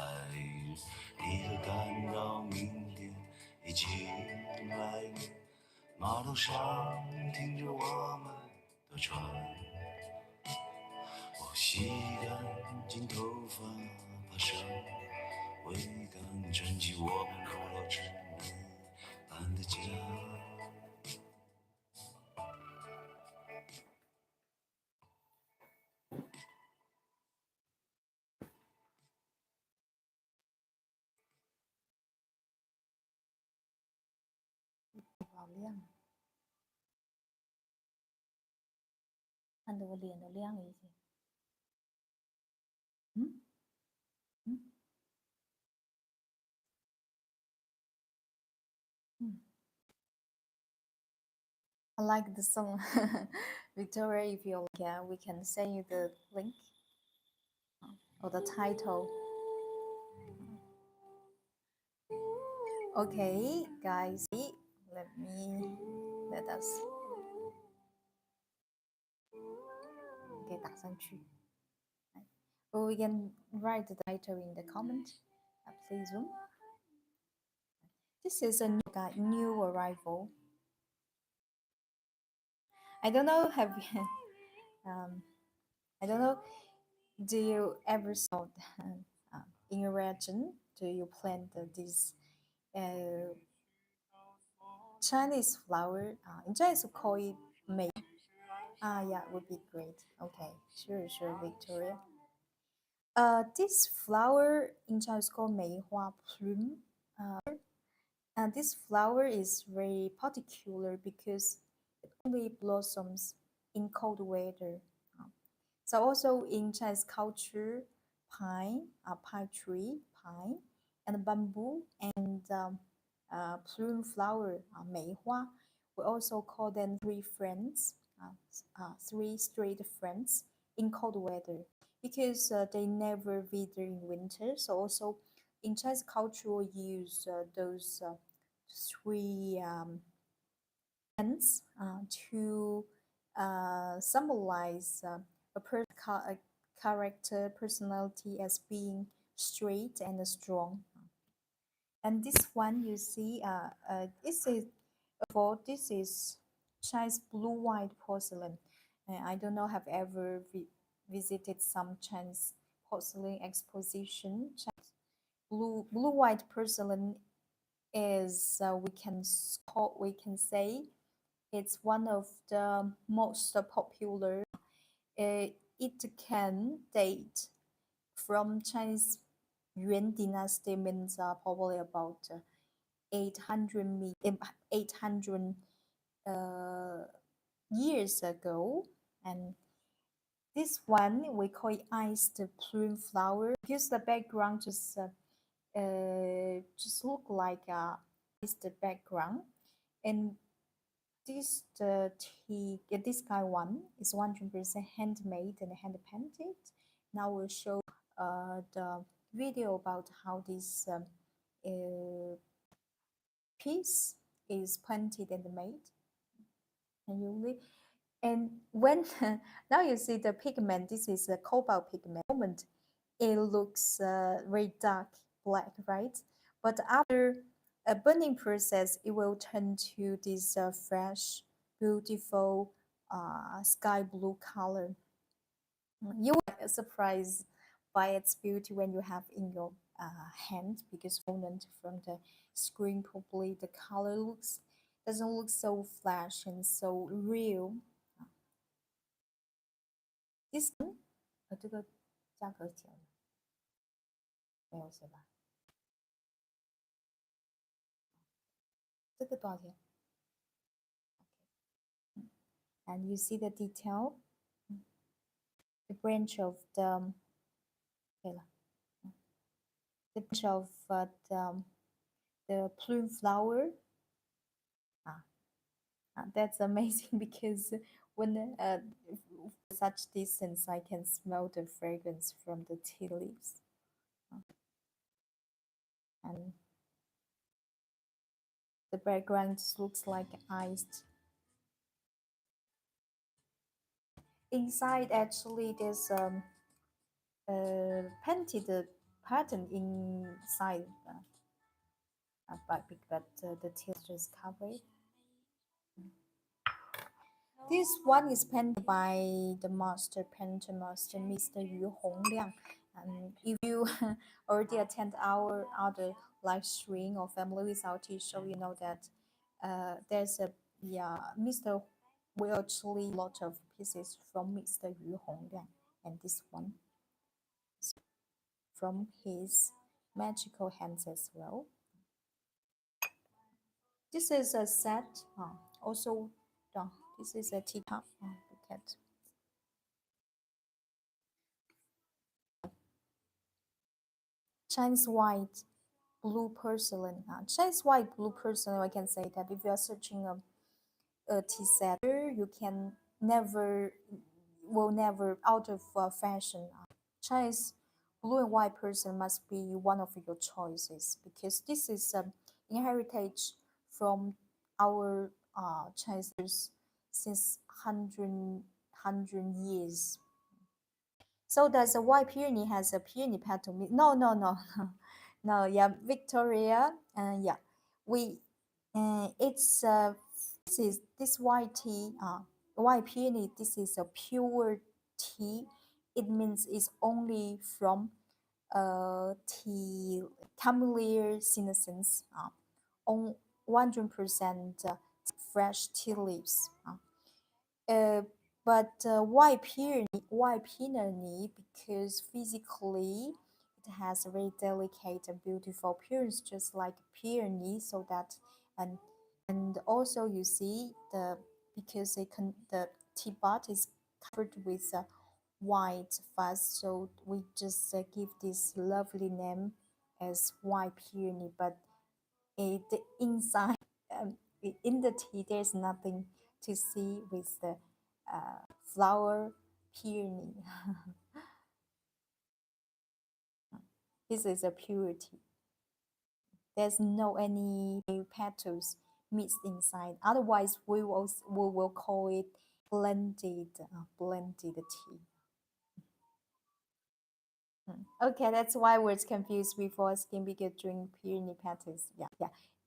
你的干扰，明天一起来年码头上停着我们的船。我洗干净头发，爬上桅杆，撑起我们古老稚嫩般的家。好亮，看得我脸都亮了一些。嗯嗯嗯。I like the song. Victoria, if you like, yeah, we can send you the link or the title. Okay, guys, let us 给打上去。Or we can write the title in the comment. Please zoom. This is a new arrival. I don't know. Have you, I don't know. Do you ever saw in your region? Do you plant this uh, Chinese flower? In Chinese, we call it Mei. Yeah, would be great. Okay, sure, Victoria. This flower in Chinese called Mei Hua Plume. And this flower is very particular because it only blossoms in cold weather. Uh, So also in Chinese culture, pine tree, pine, and bamboo and plume flower, 梅花, we also call them three friends, three straight friends in cold weather because they never wither in winter. So also in Chinese culture, we use those three friends to symbolize a character personality as being straight and strong. And this one you see, this is Chinese blue white porcelain. I don't know, have ever visited some Chinese porcelain exposition. Chinese blue white porcelain is we can say it's one of the most popular. It can date from Chinese Yuan dynasty, means probably about 800 years ago. And this one we call it iced plume flower because the background just look like iced background. And this guy one is 100% handmade and hand painted. Now we'll show the video about how this piece is painted and made. And when now you see the pigment, this is a cobalt pigment. Moment it looks very dark black, right? But after a burning process, it will turn to this fresh, beautiful sky blue color. You will be surprised by its beauty when you have in your hand because from the screen probably the color doesn't look so flash and so real. This 这个价格写了没有是吧？这个多少钱？And you see the detail, the branch of the 对了，the branch of the plume flower. That's amazing because when such distance, I can smell the fragrance from the tea leaves. And the background looks like iced. Inside, actually, there's painted pattern inside, but the tail just covered. This one is painted by the master painter, Master Mr. Yu Hongliang. And if you already attend our other live stream or family without show, you know that there's a yeah Mr. will actually a lot of pieces from Mr. Yu Hongliang, and this one is from his magical hands as well. This is a set. Also, uh, this is a teacup. Look at Chinese white blue porcelain. Chinese white blue porcelain, I can say that if you are searching a tea set, you can never, will never out of fashion. Chinese blue and white porcelain must be one of your choices because this is inherited from our Chinese since hundred years. So does a white peony has a peony petal? No, no, no, no. Yeah, Victoria. Yeah, we. It's this white tea. White peony. This is a pure tea. It means it's only from tea Camellia sinensis. On 100% fresh tea leaves. Uh, but why peony? Because physically it has a very delicate and beautiful appearance, just like peony. So that and also you see because the tea bud is covered with white fuzz, so we just give this lovely name as white peony. But the inside in the tea there's nothing to see with the flower peony. This is a pure tea. There's no any petals mixed inside. Otherwise, we will call it blended tea. Okay, that's why we're confused before asking because drink peony petals. Yeah.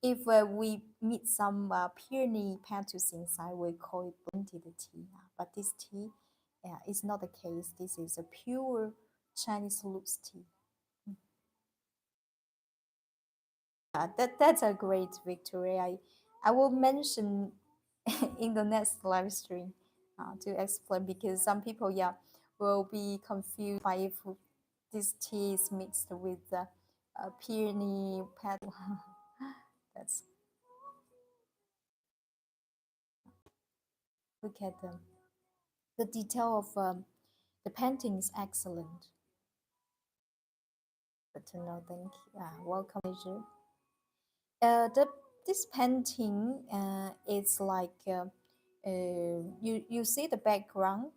If we meet some peony petals inside, we call it blended tea. But this tea, is not the case. This is a pure Chinese loose tea. That's a great victory. I will mention in the next live stream to explain because some people will be confused by if this tea is mixed with peony petal. That's look at them. The detail of the painting is excellent. But no, thank you. Welcome, pleasure. The this painting is like you see the background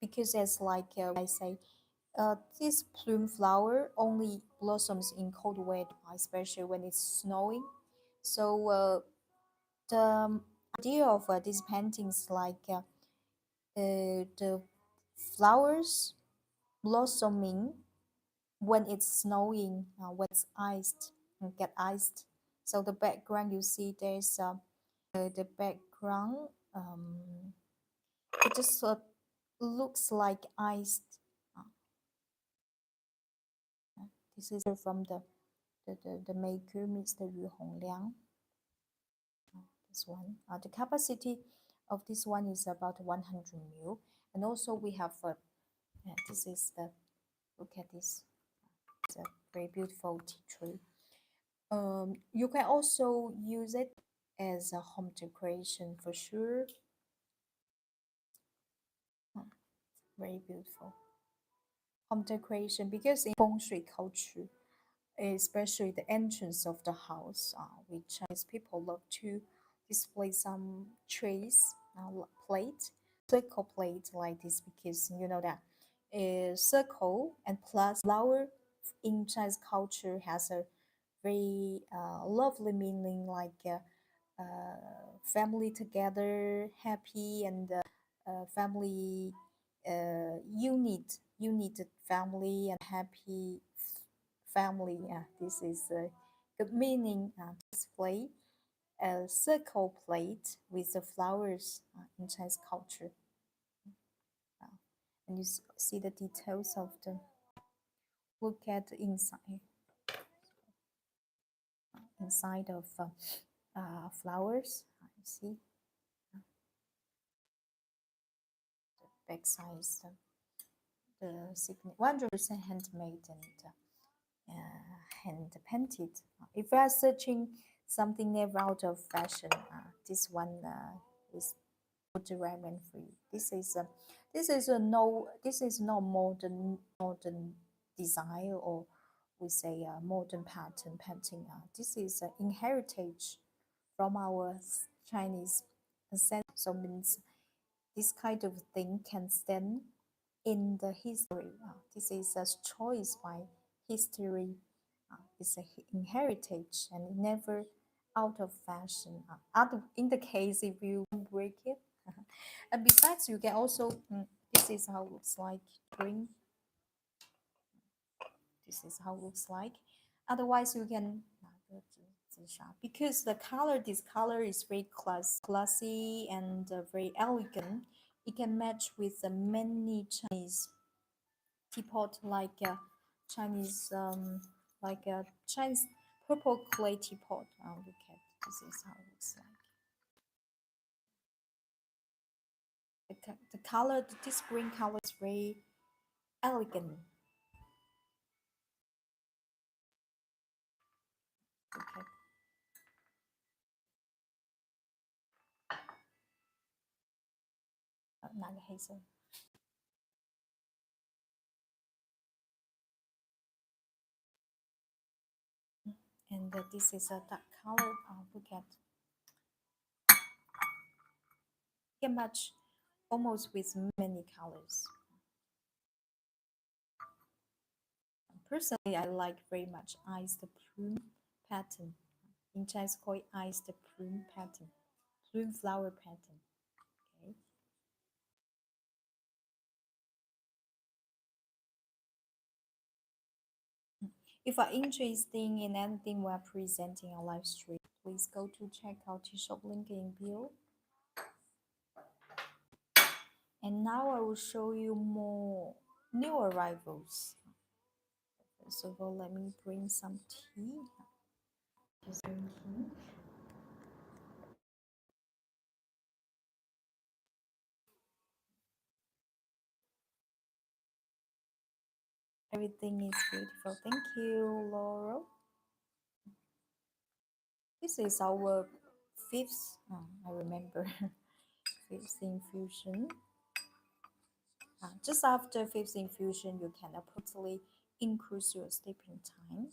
because it's like I say this plume flower only blossoms in cold weather, especially when it's snowing. So the idea of these paintings like the flowers blossoming when it's snowing, when it's iced, get iced. So the background you see there's the background. It just looks like iced. Uh, this is from the maker, Mr. Yu Hongliang. This one, the capacity of this one is about 100 ml, and also we have this is the look at this. It's a very beautiful tea tree. You can also use it as a home decoration for sure. Very beautiful home decoration because in feng shui culture, especially the entrance of the house, which Chinese people love to display some trays, plate, circle plate like this because you know that a circle and plus flower in Chinese culture has a very lovely meaning like family together, happy and family unit family and happy family. This is a good meaning. Display a circle plate with the flowers in Chinese culture. Uh, and you see the details of the look at the inside of flowers. You see the back side is the 100% handmade and hand painted. If you are searching something never out of fashion, this one is would recommend for you. This is not modern design, or we say modern pattern painting. This is an heritage from our Chinese ancestors. So means this kind of thing can stand in the history. This is a choice by history. It's a heritage and never out of fashion. In the case if you break it, and besides, you can also this is how it looks like green. This is how it looks like. Otherwise, you can because the color, this color is very classy and very elegant. It can match with many Chinese teapot, Chinese like a Chinese purple clay teapot. Look at this is how it looks like. The color, this green color is very elegant. Okay, 哪个黑色？ And this is a dark color. Look at can match almost with many colors. Personally, I like very much iced plume pattern. In Chinese, called iced plume pattern, plume flower pattern. Okay. If you're interested in anything we're presenting on live stream, please go to check out the shop link in bio. And now I will show you more new arrivals. First of all, let me bring some tea. Just drinking. Everything is beautiful. Thank you, Laurel. This is our fifth, I remember, fifth infusion. Just after fifth infusion, you can approximately increase your sleeping time.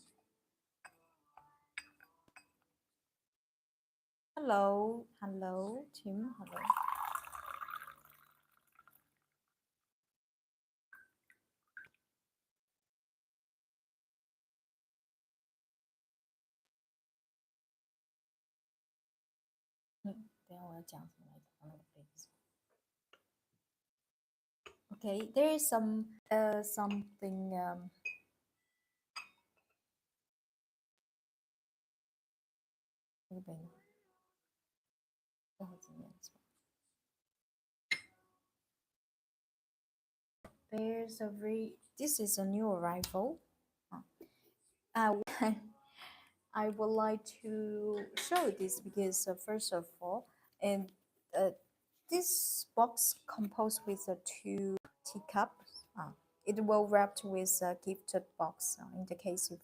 Hello, hello, Tim, hello. Okay, there is something there's a very this is a new arrival. Uh, I would like to show this because first of all, and uh, this box composed with two teacups. It will wrapped with a gifted box in the case if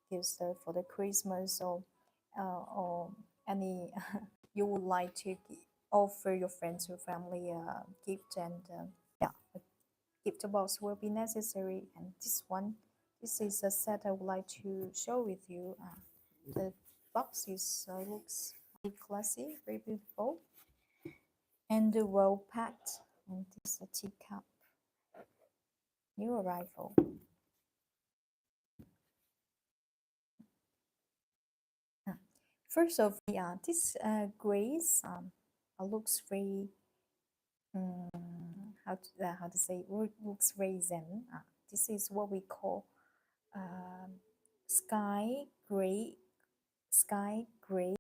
gives for the Christmas or any you would like to offer your friends or family a gift and yeah, a gift box will be necessary. And this is a set I would like to show with you. The box is looks very classy, very beautiful, and well packed. And this is a teacup, new arrival. First of all, yeah, this grace looks very how to say looks raisin. This is what we call um, sky gray sky gray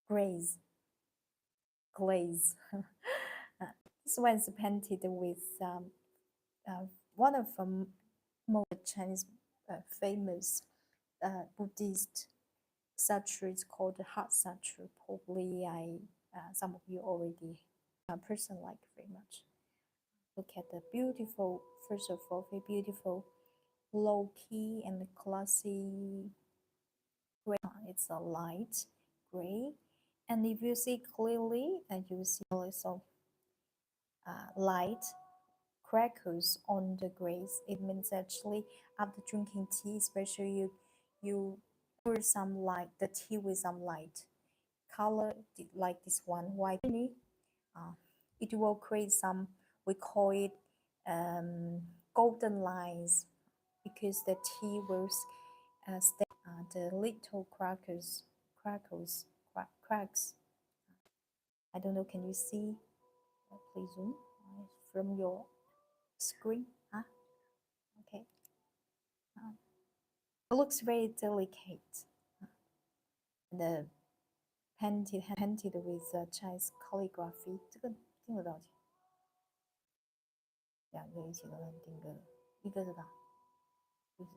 glaze glaze. This one is painted with one of the most Chinese famous Buddhist statue is called the heart statue. Probably I some of you already person like very much. Look at the beautiful, first of all, very beautiful, low key and classy gray. It's a light gray, and if you see clearly, and you see also light crackles on the grays. It means actually after drinking tea, especially you pour some light, the tea with some light color like this one white. Uh, it will create some, we call it golden lines, because the tea will stay the little cracks. I don't know, can you see? Please zoom from your screen. Okay. Uh, it looks very delicate. The painted with Chinese calligraphy. 这个订了多少钱？两个一起都能订个，一个是多少？69，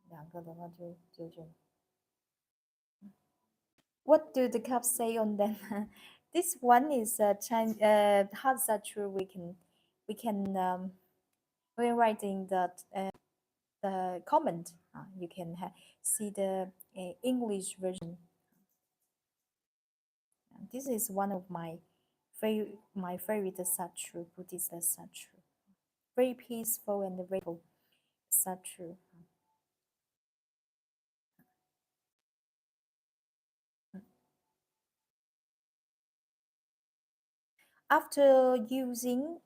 两个的话就99。What do the cups say on them? This one is Chinese hard statue. We write in the comment. You can see the English version. This is one of my favorite statue, Buddhist statue. Very peaceful and very statue. After using,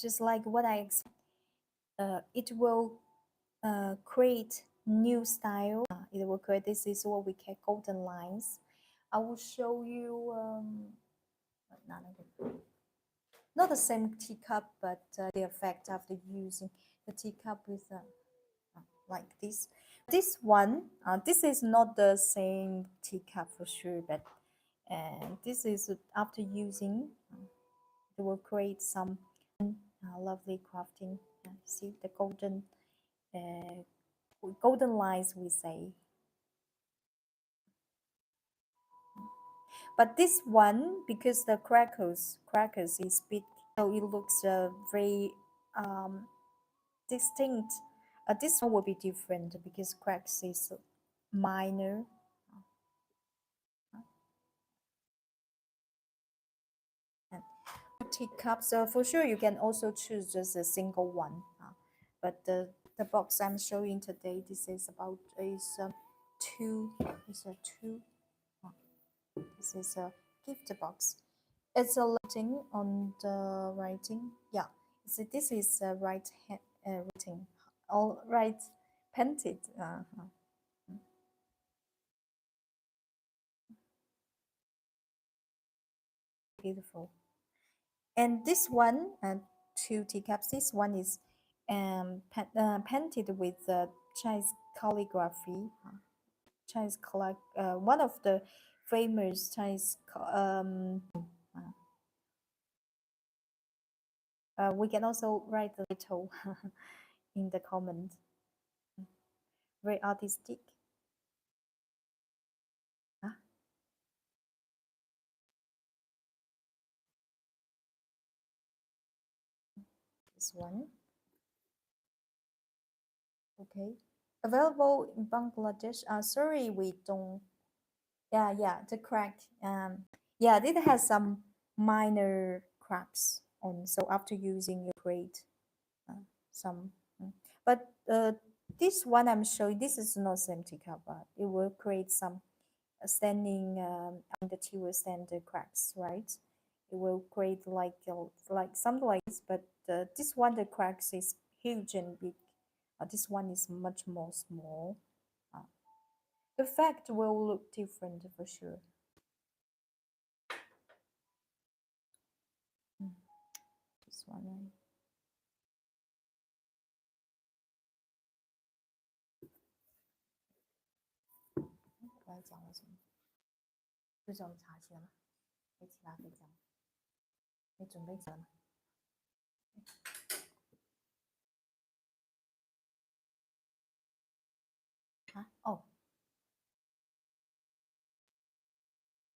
just like what I explained, it will create new style. It will create, this is what we call golden lines. I will show you not the same teacup, but the effect after using the teacup with like this. This one, this is not the same teacup for sure, but this is after using, it will create some lovely crafting. See the golden lines we say. But this one, because the crackers is big, so it looks very distinct. This one will be different because cracks is minor. And teacup, so for sure you can also choose just a single one. But the box I'm showing today, this is about two. It's a two. This is a gift box. It's a writing on the writing. Yeah, so this is a right hand writing. All right, painted. Beautiful. And this one, two teacups. This one is painted with Chinese calligraphy. One of the famous Chinese. We can also write the title in the comment. Very artistic. This one. Okay. Available in Bangladesh. Sorry, we don't. Yeah, the crack. Yeah, it has some minor cracks on. So after using, you create some. But this one I'm showing, this is not empty cover. It will create some standing on the tea will stand the cracks, right? It will create like something like this. But this one, the cracks is huge and big. This one is much more small. The effect will look different for sure. one, right? 我要讲了什么？就叫我查起来吗？没其他可以讲吗？没准备起来吗？啊，哦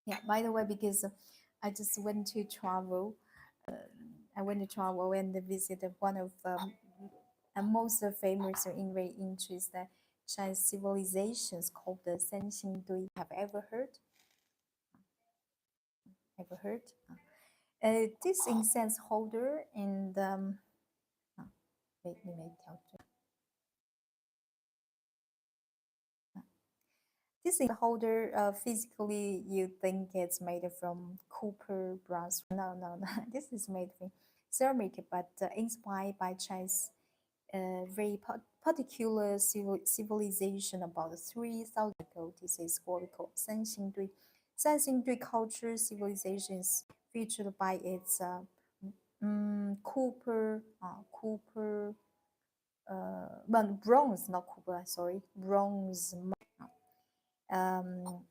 ，yeah. By the way, because I just went to travel, I went to travel and visited one of most famous or in very interesting Chinese civilizations called the Sanxingdui. Have you ever heard? Ever heard? This incense holder and wait, 你没调整。This incense holder, physically, you think it's made from copper, bronze. No, no, no. This is made from ceramic, but inspired by Chinese very particular civilization about 3,000 ago. This is what we call Sanxingdui. Sanxingdui culture civilization is featured by its copper, but bronze, not copper, sorry, bronze. And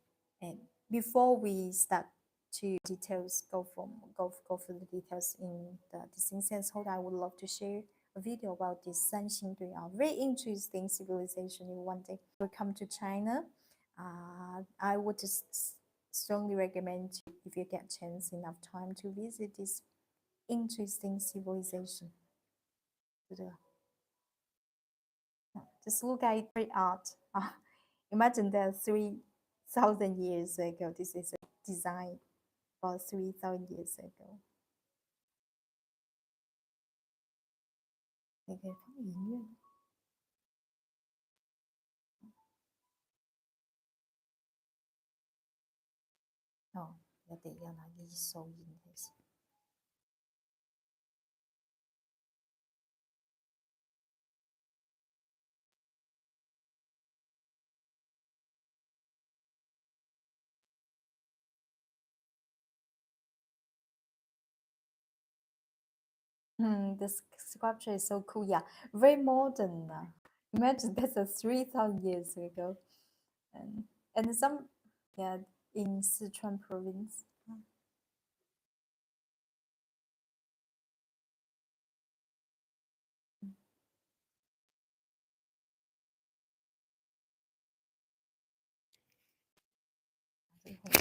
before we start to details, go for the details in this instance hold, I would love to share a video about this Sanxingdui, a very interesting civilization. If one day we come to China, I would just strongly recommend if you get chance enough time to visit this interesting civilization. Just look at great art. Imagine that 3,000 years ago. This is a design about 3,000 years ago. 你可以放音乐哦，一定要拿啲收音开始。The sculpture is so cool. Yeah, very modern. Imagine that's a 3,000 years ago, and some, yeah, in Sichuan province. 最后拿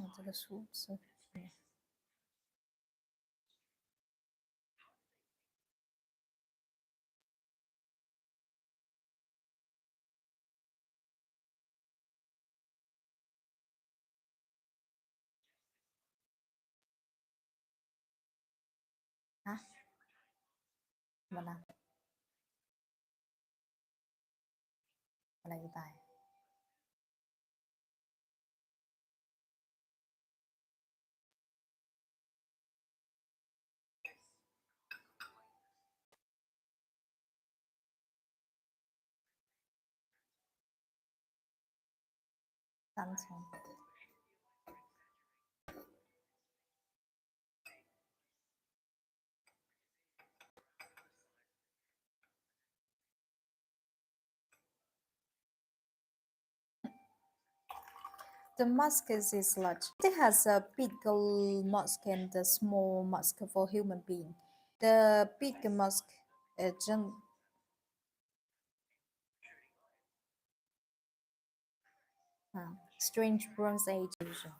的这个数字。啊，怎么了？อะไรจะตาย单从 The muscus is large. It has a big musk and a small musk for human being. The big musk, gen- strange Bronze Age illusion.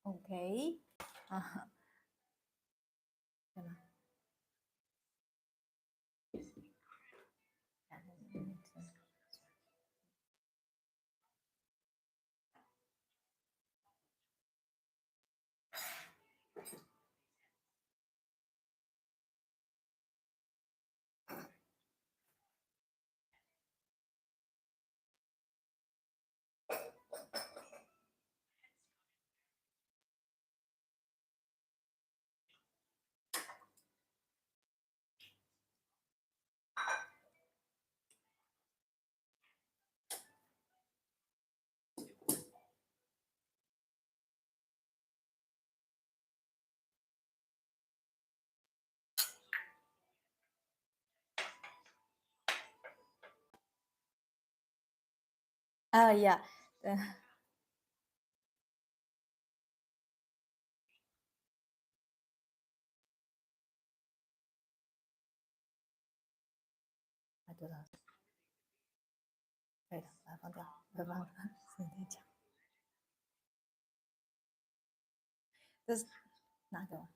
Okay. Uh, yeah. Uh, I do that. 可以的，把它放掉，不放了，随便讲。这是哪个？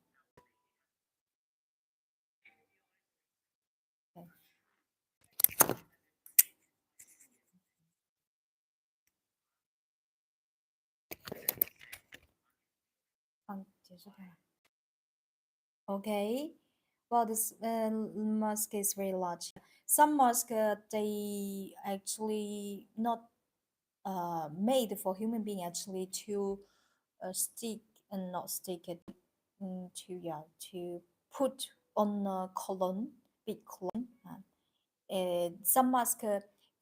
对，放结束它。Okay. Well, this mosque is very large. Some mosque they actually not made for human being actually to stick and not stick it to yeah to put on a column, big column. Some mask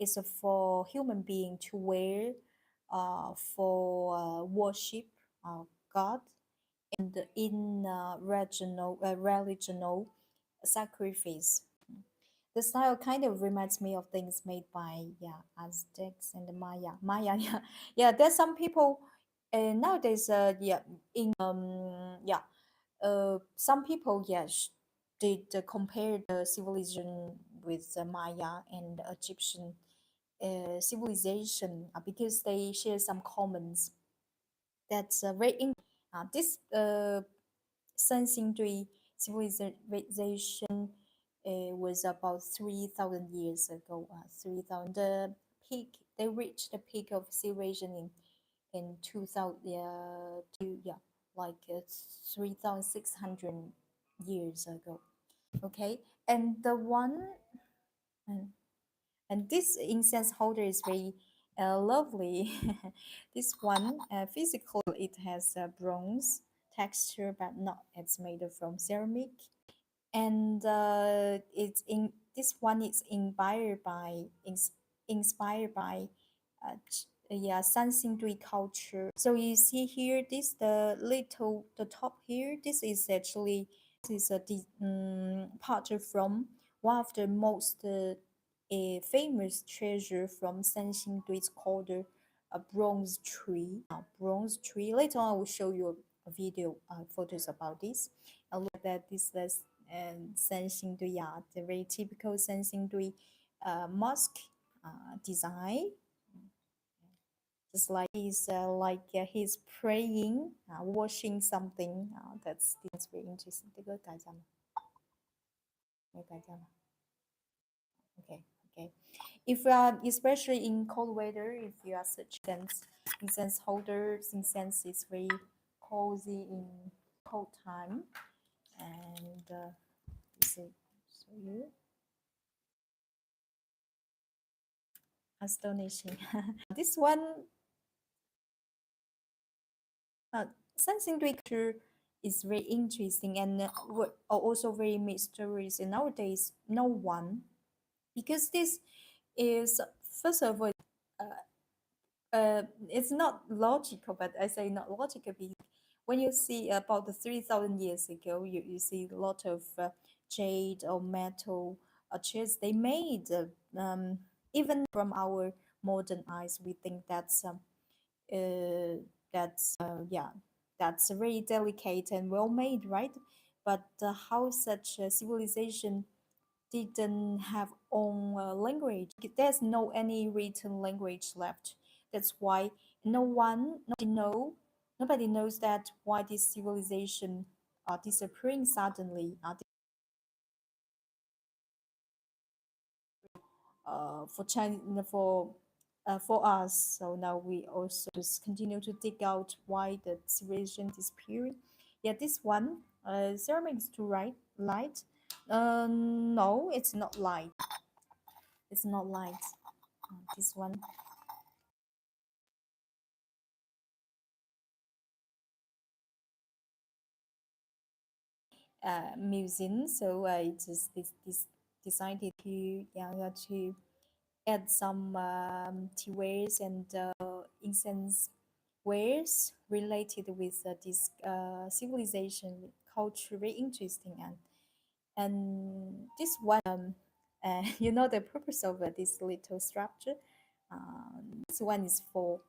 is for human being to wear for worship God and in religional sacrifice. The style kind of reminds me of things made by yeah Aztecs and Maya. Maya, yeah, yeah. There's some people nowadays. Yeah, in yeah, some people yes did compare the civilization with the Maya and Egyptian civilization because they share some commons. That's very this Sanxingdui civilization was about 3,000 years ago. 3,000. The peak, they reached the peak of civilization in 2000, yeah, like 3,600 years ago. Okay, and the one, and, and this incense holder is very lovely. This one, physical, it has a bronze texture, but not, it's made from ceramic. And it's in this one is inspired by yeah Sanxingdui culture. So you see here this the top here, this is actually this is part from one of the most a famous treasure from Sanxingdui. It's called a bronze tree. Bronze tree. Later on, I will show you a video photos about this. I look at this as Sanxingdui, yeah, the very typical Sanxingdui mosque design. Just like he's praying, washing something. That's very interesting. 这个改一下吗？没改一下吗？ Okay, okay. If especially in cold weather, if you are such dense, incense holders. Incense is very cozy in cold time, and this is show you astonishing. This one, sensing picture is very interesting and also very mysterious. And nowadays, no one, because this is first of all, it's not logical, but I say not logical because when you see about the 3,000 years ago, you see a lot of jade or metal chairs they made. Even from our modern eyes, we think uh, yeah, that's very delicate and well made, right? But how such a civilization didn't have own language. There's no any written language left. That's why nobody knows that why this civilization are disappearing suddenly. For China, for us. So now we also just continue to dig out why the civilization disappearing. Yeah, this one, ceramic is too light. No, it's not light. It's not light. This one, museum. So I just decided to to add some tea wares and incense wares related with this civilization culture. Very interesting, and this one, you know the purpose of this little structure. This one is for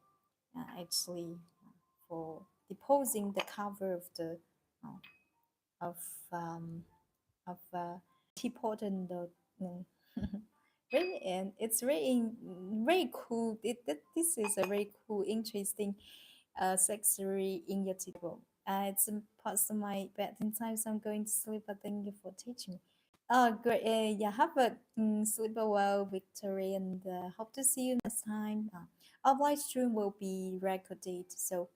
actually for deposing the cover of the uh, of um, of teapot and the very, and it's very cool. This is a very cool, interesting accessory in your table. It's past my bedtime time, so I'm going to sleep. But thank you for teaching me. Oh, great. Yeah, have a sleep a well, Victoria, and hope to see you next time. Our live stream will be recorded, so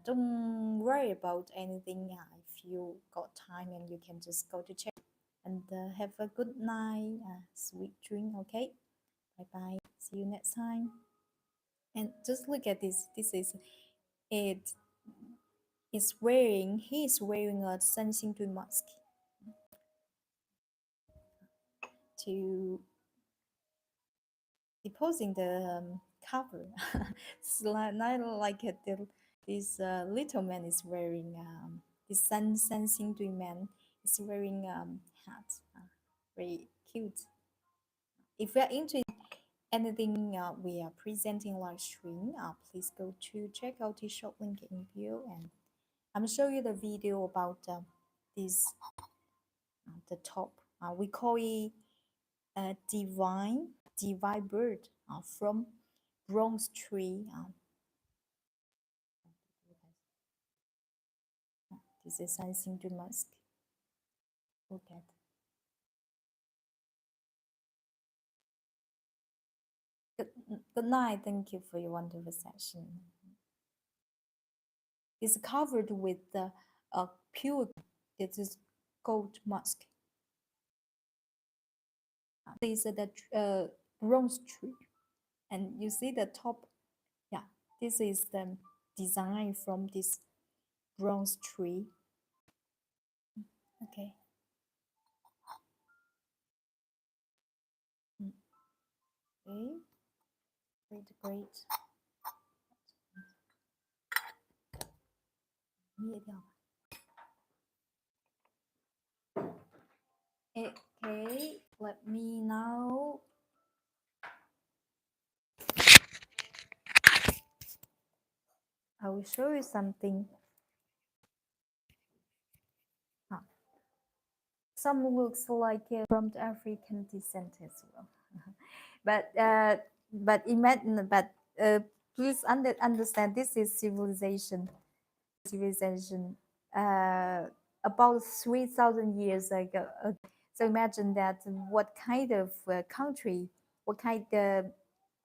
don't worry about anything. If you got time, and you can just go to check. And have a good night, sweet dream. Okay, bye bye. See you next time. And just look at this. This is it. Is wearing. He is wearing a sensing to mask to deposing the cover. It's not like this little man is wearing this sensing to man is wearing hat. Very cute. If you are into anything we are presenting live stream, please go to check out the short link in bio, and I'm show you the video about this the top. We call it divine bird from bronze tree. This is something to mask. Look at. Good, good night. Thank you for your wonderful session. It's covered with the pure. This is gold mask. This is the bronze tree, and you see the top. Yeah, this is the design from this bronze tree. Okay. Mm, okay. Great, great. 灭掉吧。Okay, let me now. I will show you something. Some looks like from the African descent as well, but imagine, but please understand this is civilization about 3,000 years ago. So imagine that what kind of country, what kind of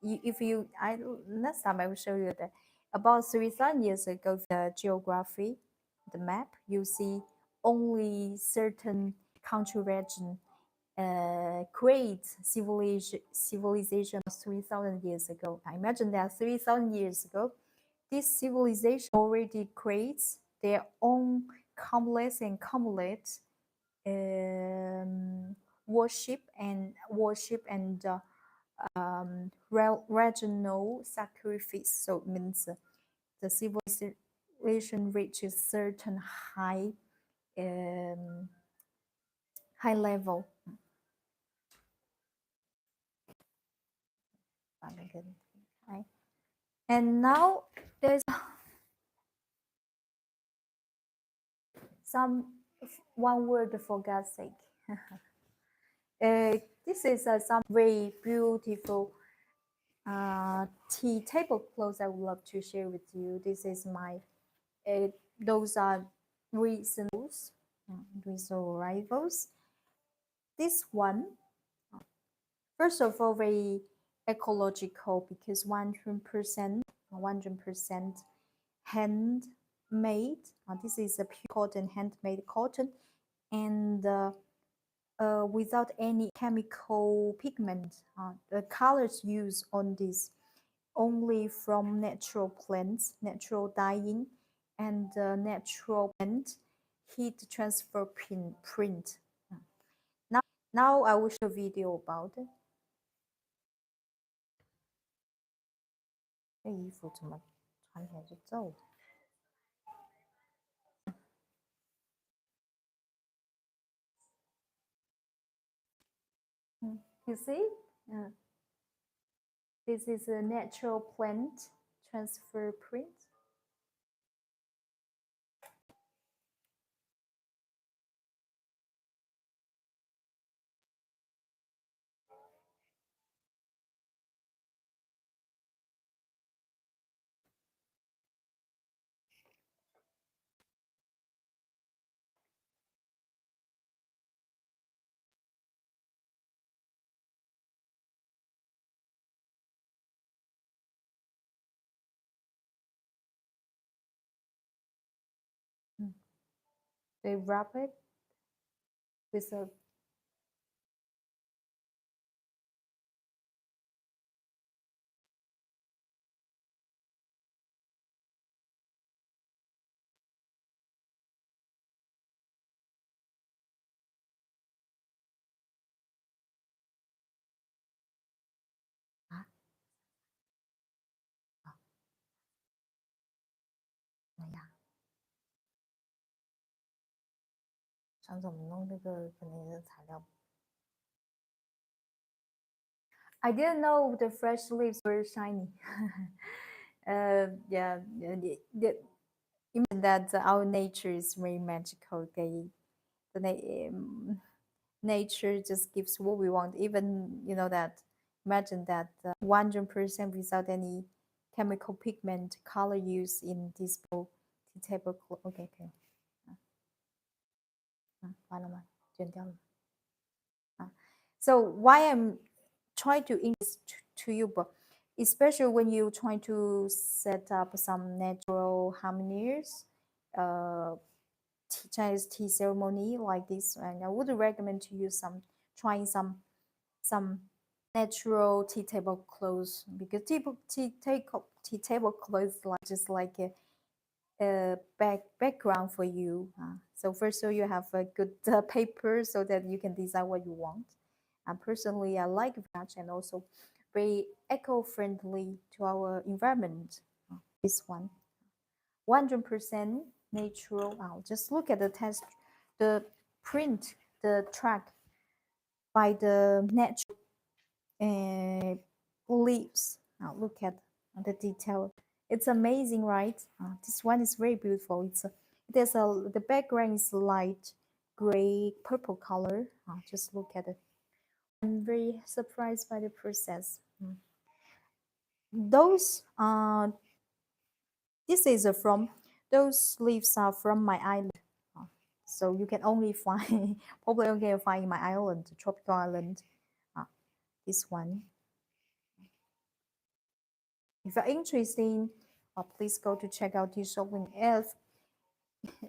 if you I next time I will show you that About 3,000 years ago, the geography, the map, you see only certain country region create civilization 3,000 years ago. I imagine that 3,000 years ago, this civilization already creates their own complex and complex um, worship and regional sacrifice. So it means the civilization reaches certain um, high level. Right. And now there's some one word for God's sake. This is some very beautiful tea tablecloths I would love to share with you. This is my those are recent arrivals. This one, first of all, very ecological because 100% handmade. This is a pure cotton, handmade cotton, and without any chemical pigment. The colors used on this only from natural plants, natural dyeing, and natural plant heat transfer print. Now I will show a video about it. 这衣服怎么穿起来就皱了？You see? This is a natural plant transfer print. They wrap it with a啊怎么样？想怎么弄这个可能的材料 I didn't know the fresh leaves were shiny. Yeah, imagine that our nature is very magical. Nature just gives what we want. Even that. Imagine that 100% without any chemical pigment color used in this tablecloth. Okay, okay. 完了吗？剪掉了。So why I'm trying to introduce to you, but especially when you try to set up some natural harmonies, Chinese tea ceremony like this, and I would recommend to you trying some natural tea table clothes because tea table clothes like just like a background for you. So first, so you have a good paper so that you can design what you want. And personally, I like that, and also very eco-friendly to our environment. This one, 100% natural. Just look at the test, the print, the track by the natural leaves. Now look at the detail. It's amazing, right? This one is very beautiful. The background is light gray purple color. Just look at it. I'm very surprised by the process. Those this is from those leaves are from my island. So you can only find probably only find in my island, tropical island. This one. If you're interested in please go to check out this shopping ads.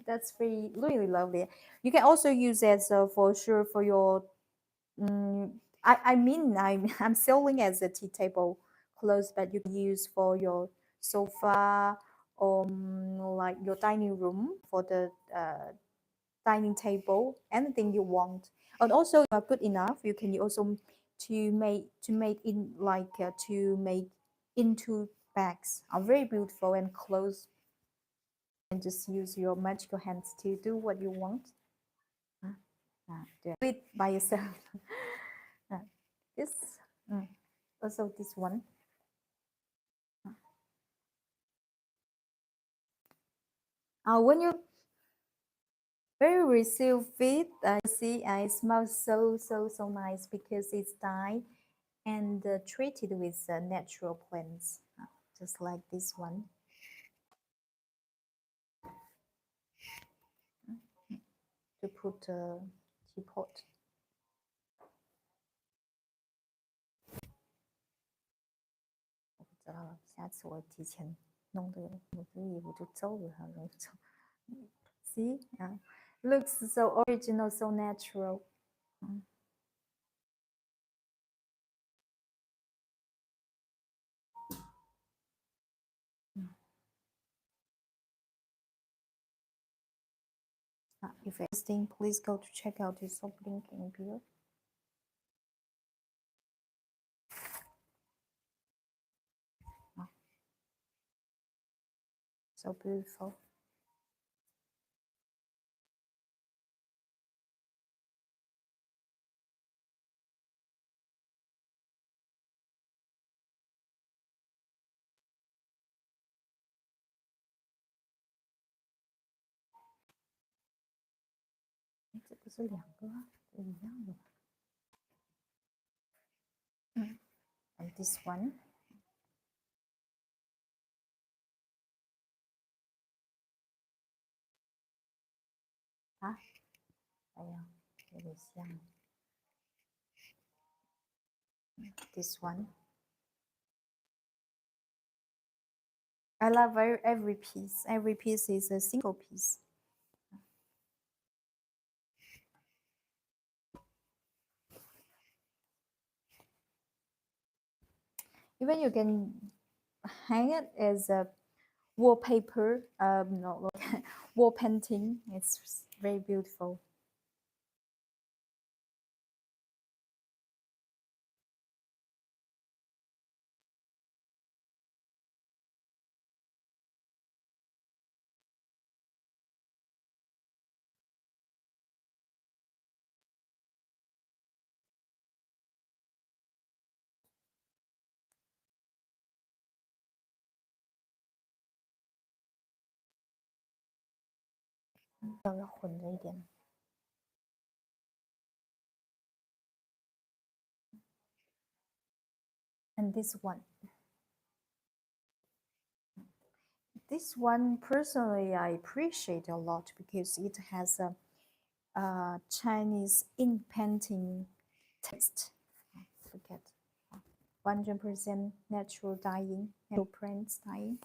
That's very really lovely. You can also use it for sure for your. Mm, I mean I'm selling as a tea table clothes, but you can use for your sofa or like your dining room for the dining table, anything you want. And also, good enough, you can also to make in like to make into bags are very beautiful and clothes. And just use your magical hands to do what you want. Do it by yourself. Uh, this also this one. When you very receive it, I see it smells so nice because it's dyed and treated with natural plants, just like this one. To put teapot. 我不知道了，下次我提前弄这个，我这个衣服就皱了，很容易皱。See, looks so original, so natural. If interesting, please go to check out this link in below. So beautiful. And this one. 哎呀，有点像。This one. I love every piece. Every piece is a single piece. Even you can hang it as a wallpaper. No, wall painting. It's very beautiful. And this one. This one personally I appreciate a lot because it has a Chinese ink painting taste. Look at 100% natural dyeing, natural prints dyeing.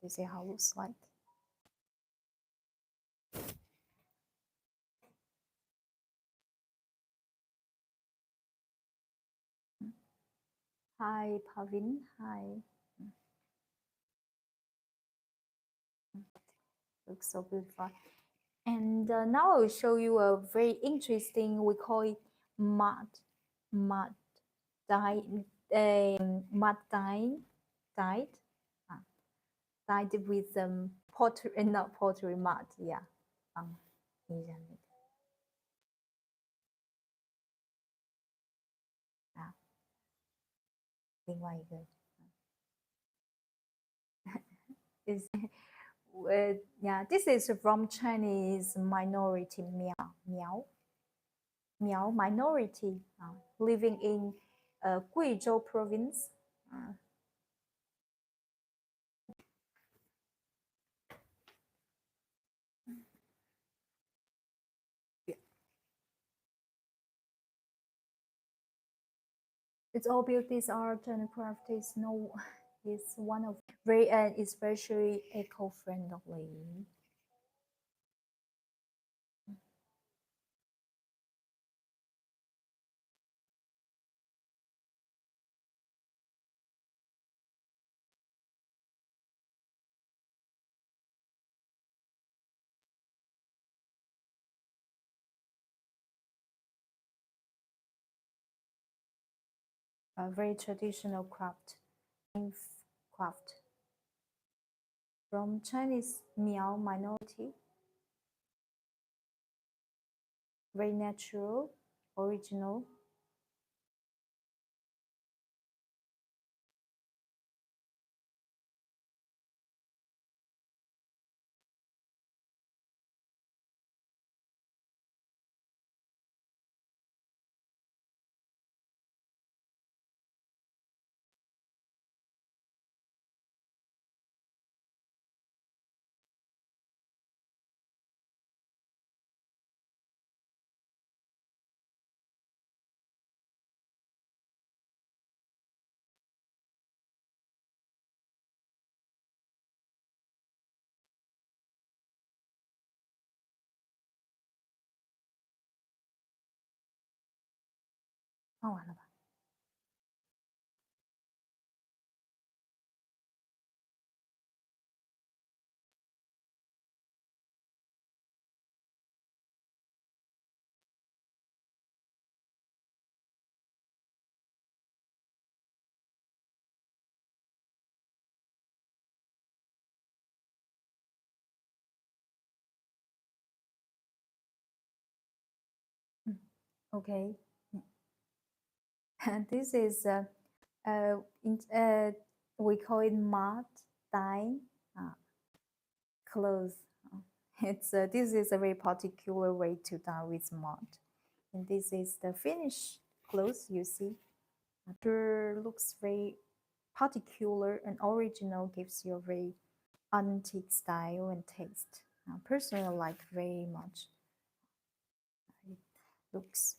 This is how it looks like. Hi, Pavin. Hi. Looks so beautiful. And now I will show you a very interesting. We call it mud dye, mud dyed, dyed with pottery, not pottery mud. Yeah. 你讲那个啊，另外一个 is yeah, this is from Chinese minority Miao minority living in Guizhou province. It's all beauty, art and craft is no is one of very especially eco-friendly. A very traditional craft from Chinese Miao minority, very natural, original. Oh, 完了吧 Okay. And this is we call it mud dye uh, clothes. It's this is a very particular way to dye with mud, and this is the finished clothes. You see, it looks very particular and original. Gives you a very antique style and taste. Personally, I like very much. It looks.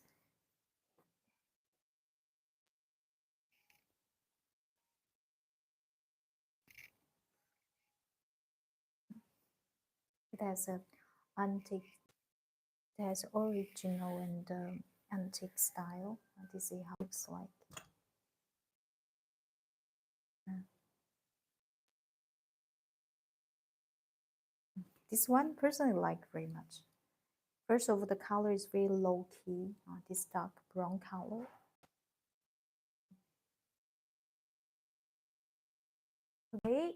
It has a antique. It has original and antique style. This is how it looks like. This one personally like very much. First of all, the color is very low key. This dark brown color. Okay,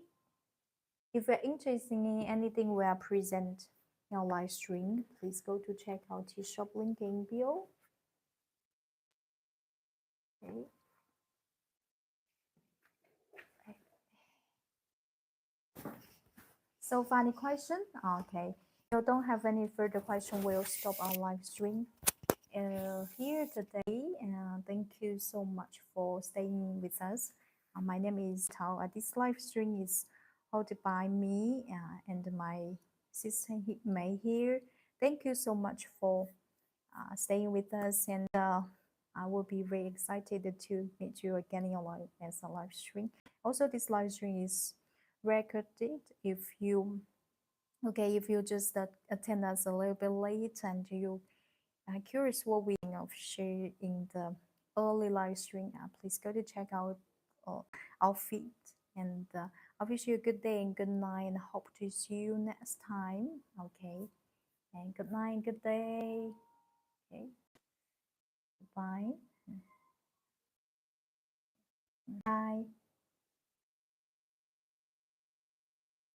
if you're interested in anything we are present in our live stream, please go to check out the shop link in bio. Okay. So far, any question? Okay. If you don't have any further question, we'll stop our live stream here today. Thank you so much for staying with us. My name is Tao. This live stream is hosted by me and my sister May here. Thank you so much for staying with us, and I will be very excited to meet you again in a live stream. Also, this live stream is recorded. If you just attend us a little bit late and you curious what we share in the early live stream, please go to check out our feed. And I wish you a good day and good night, and hope to see you next time. Okay, and good night and good day. Okay, bye. Bye.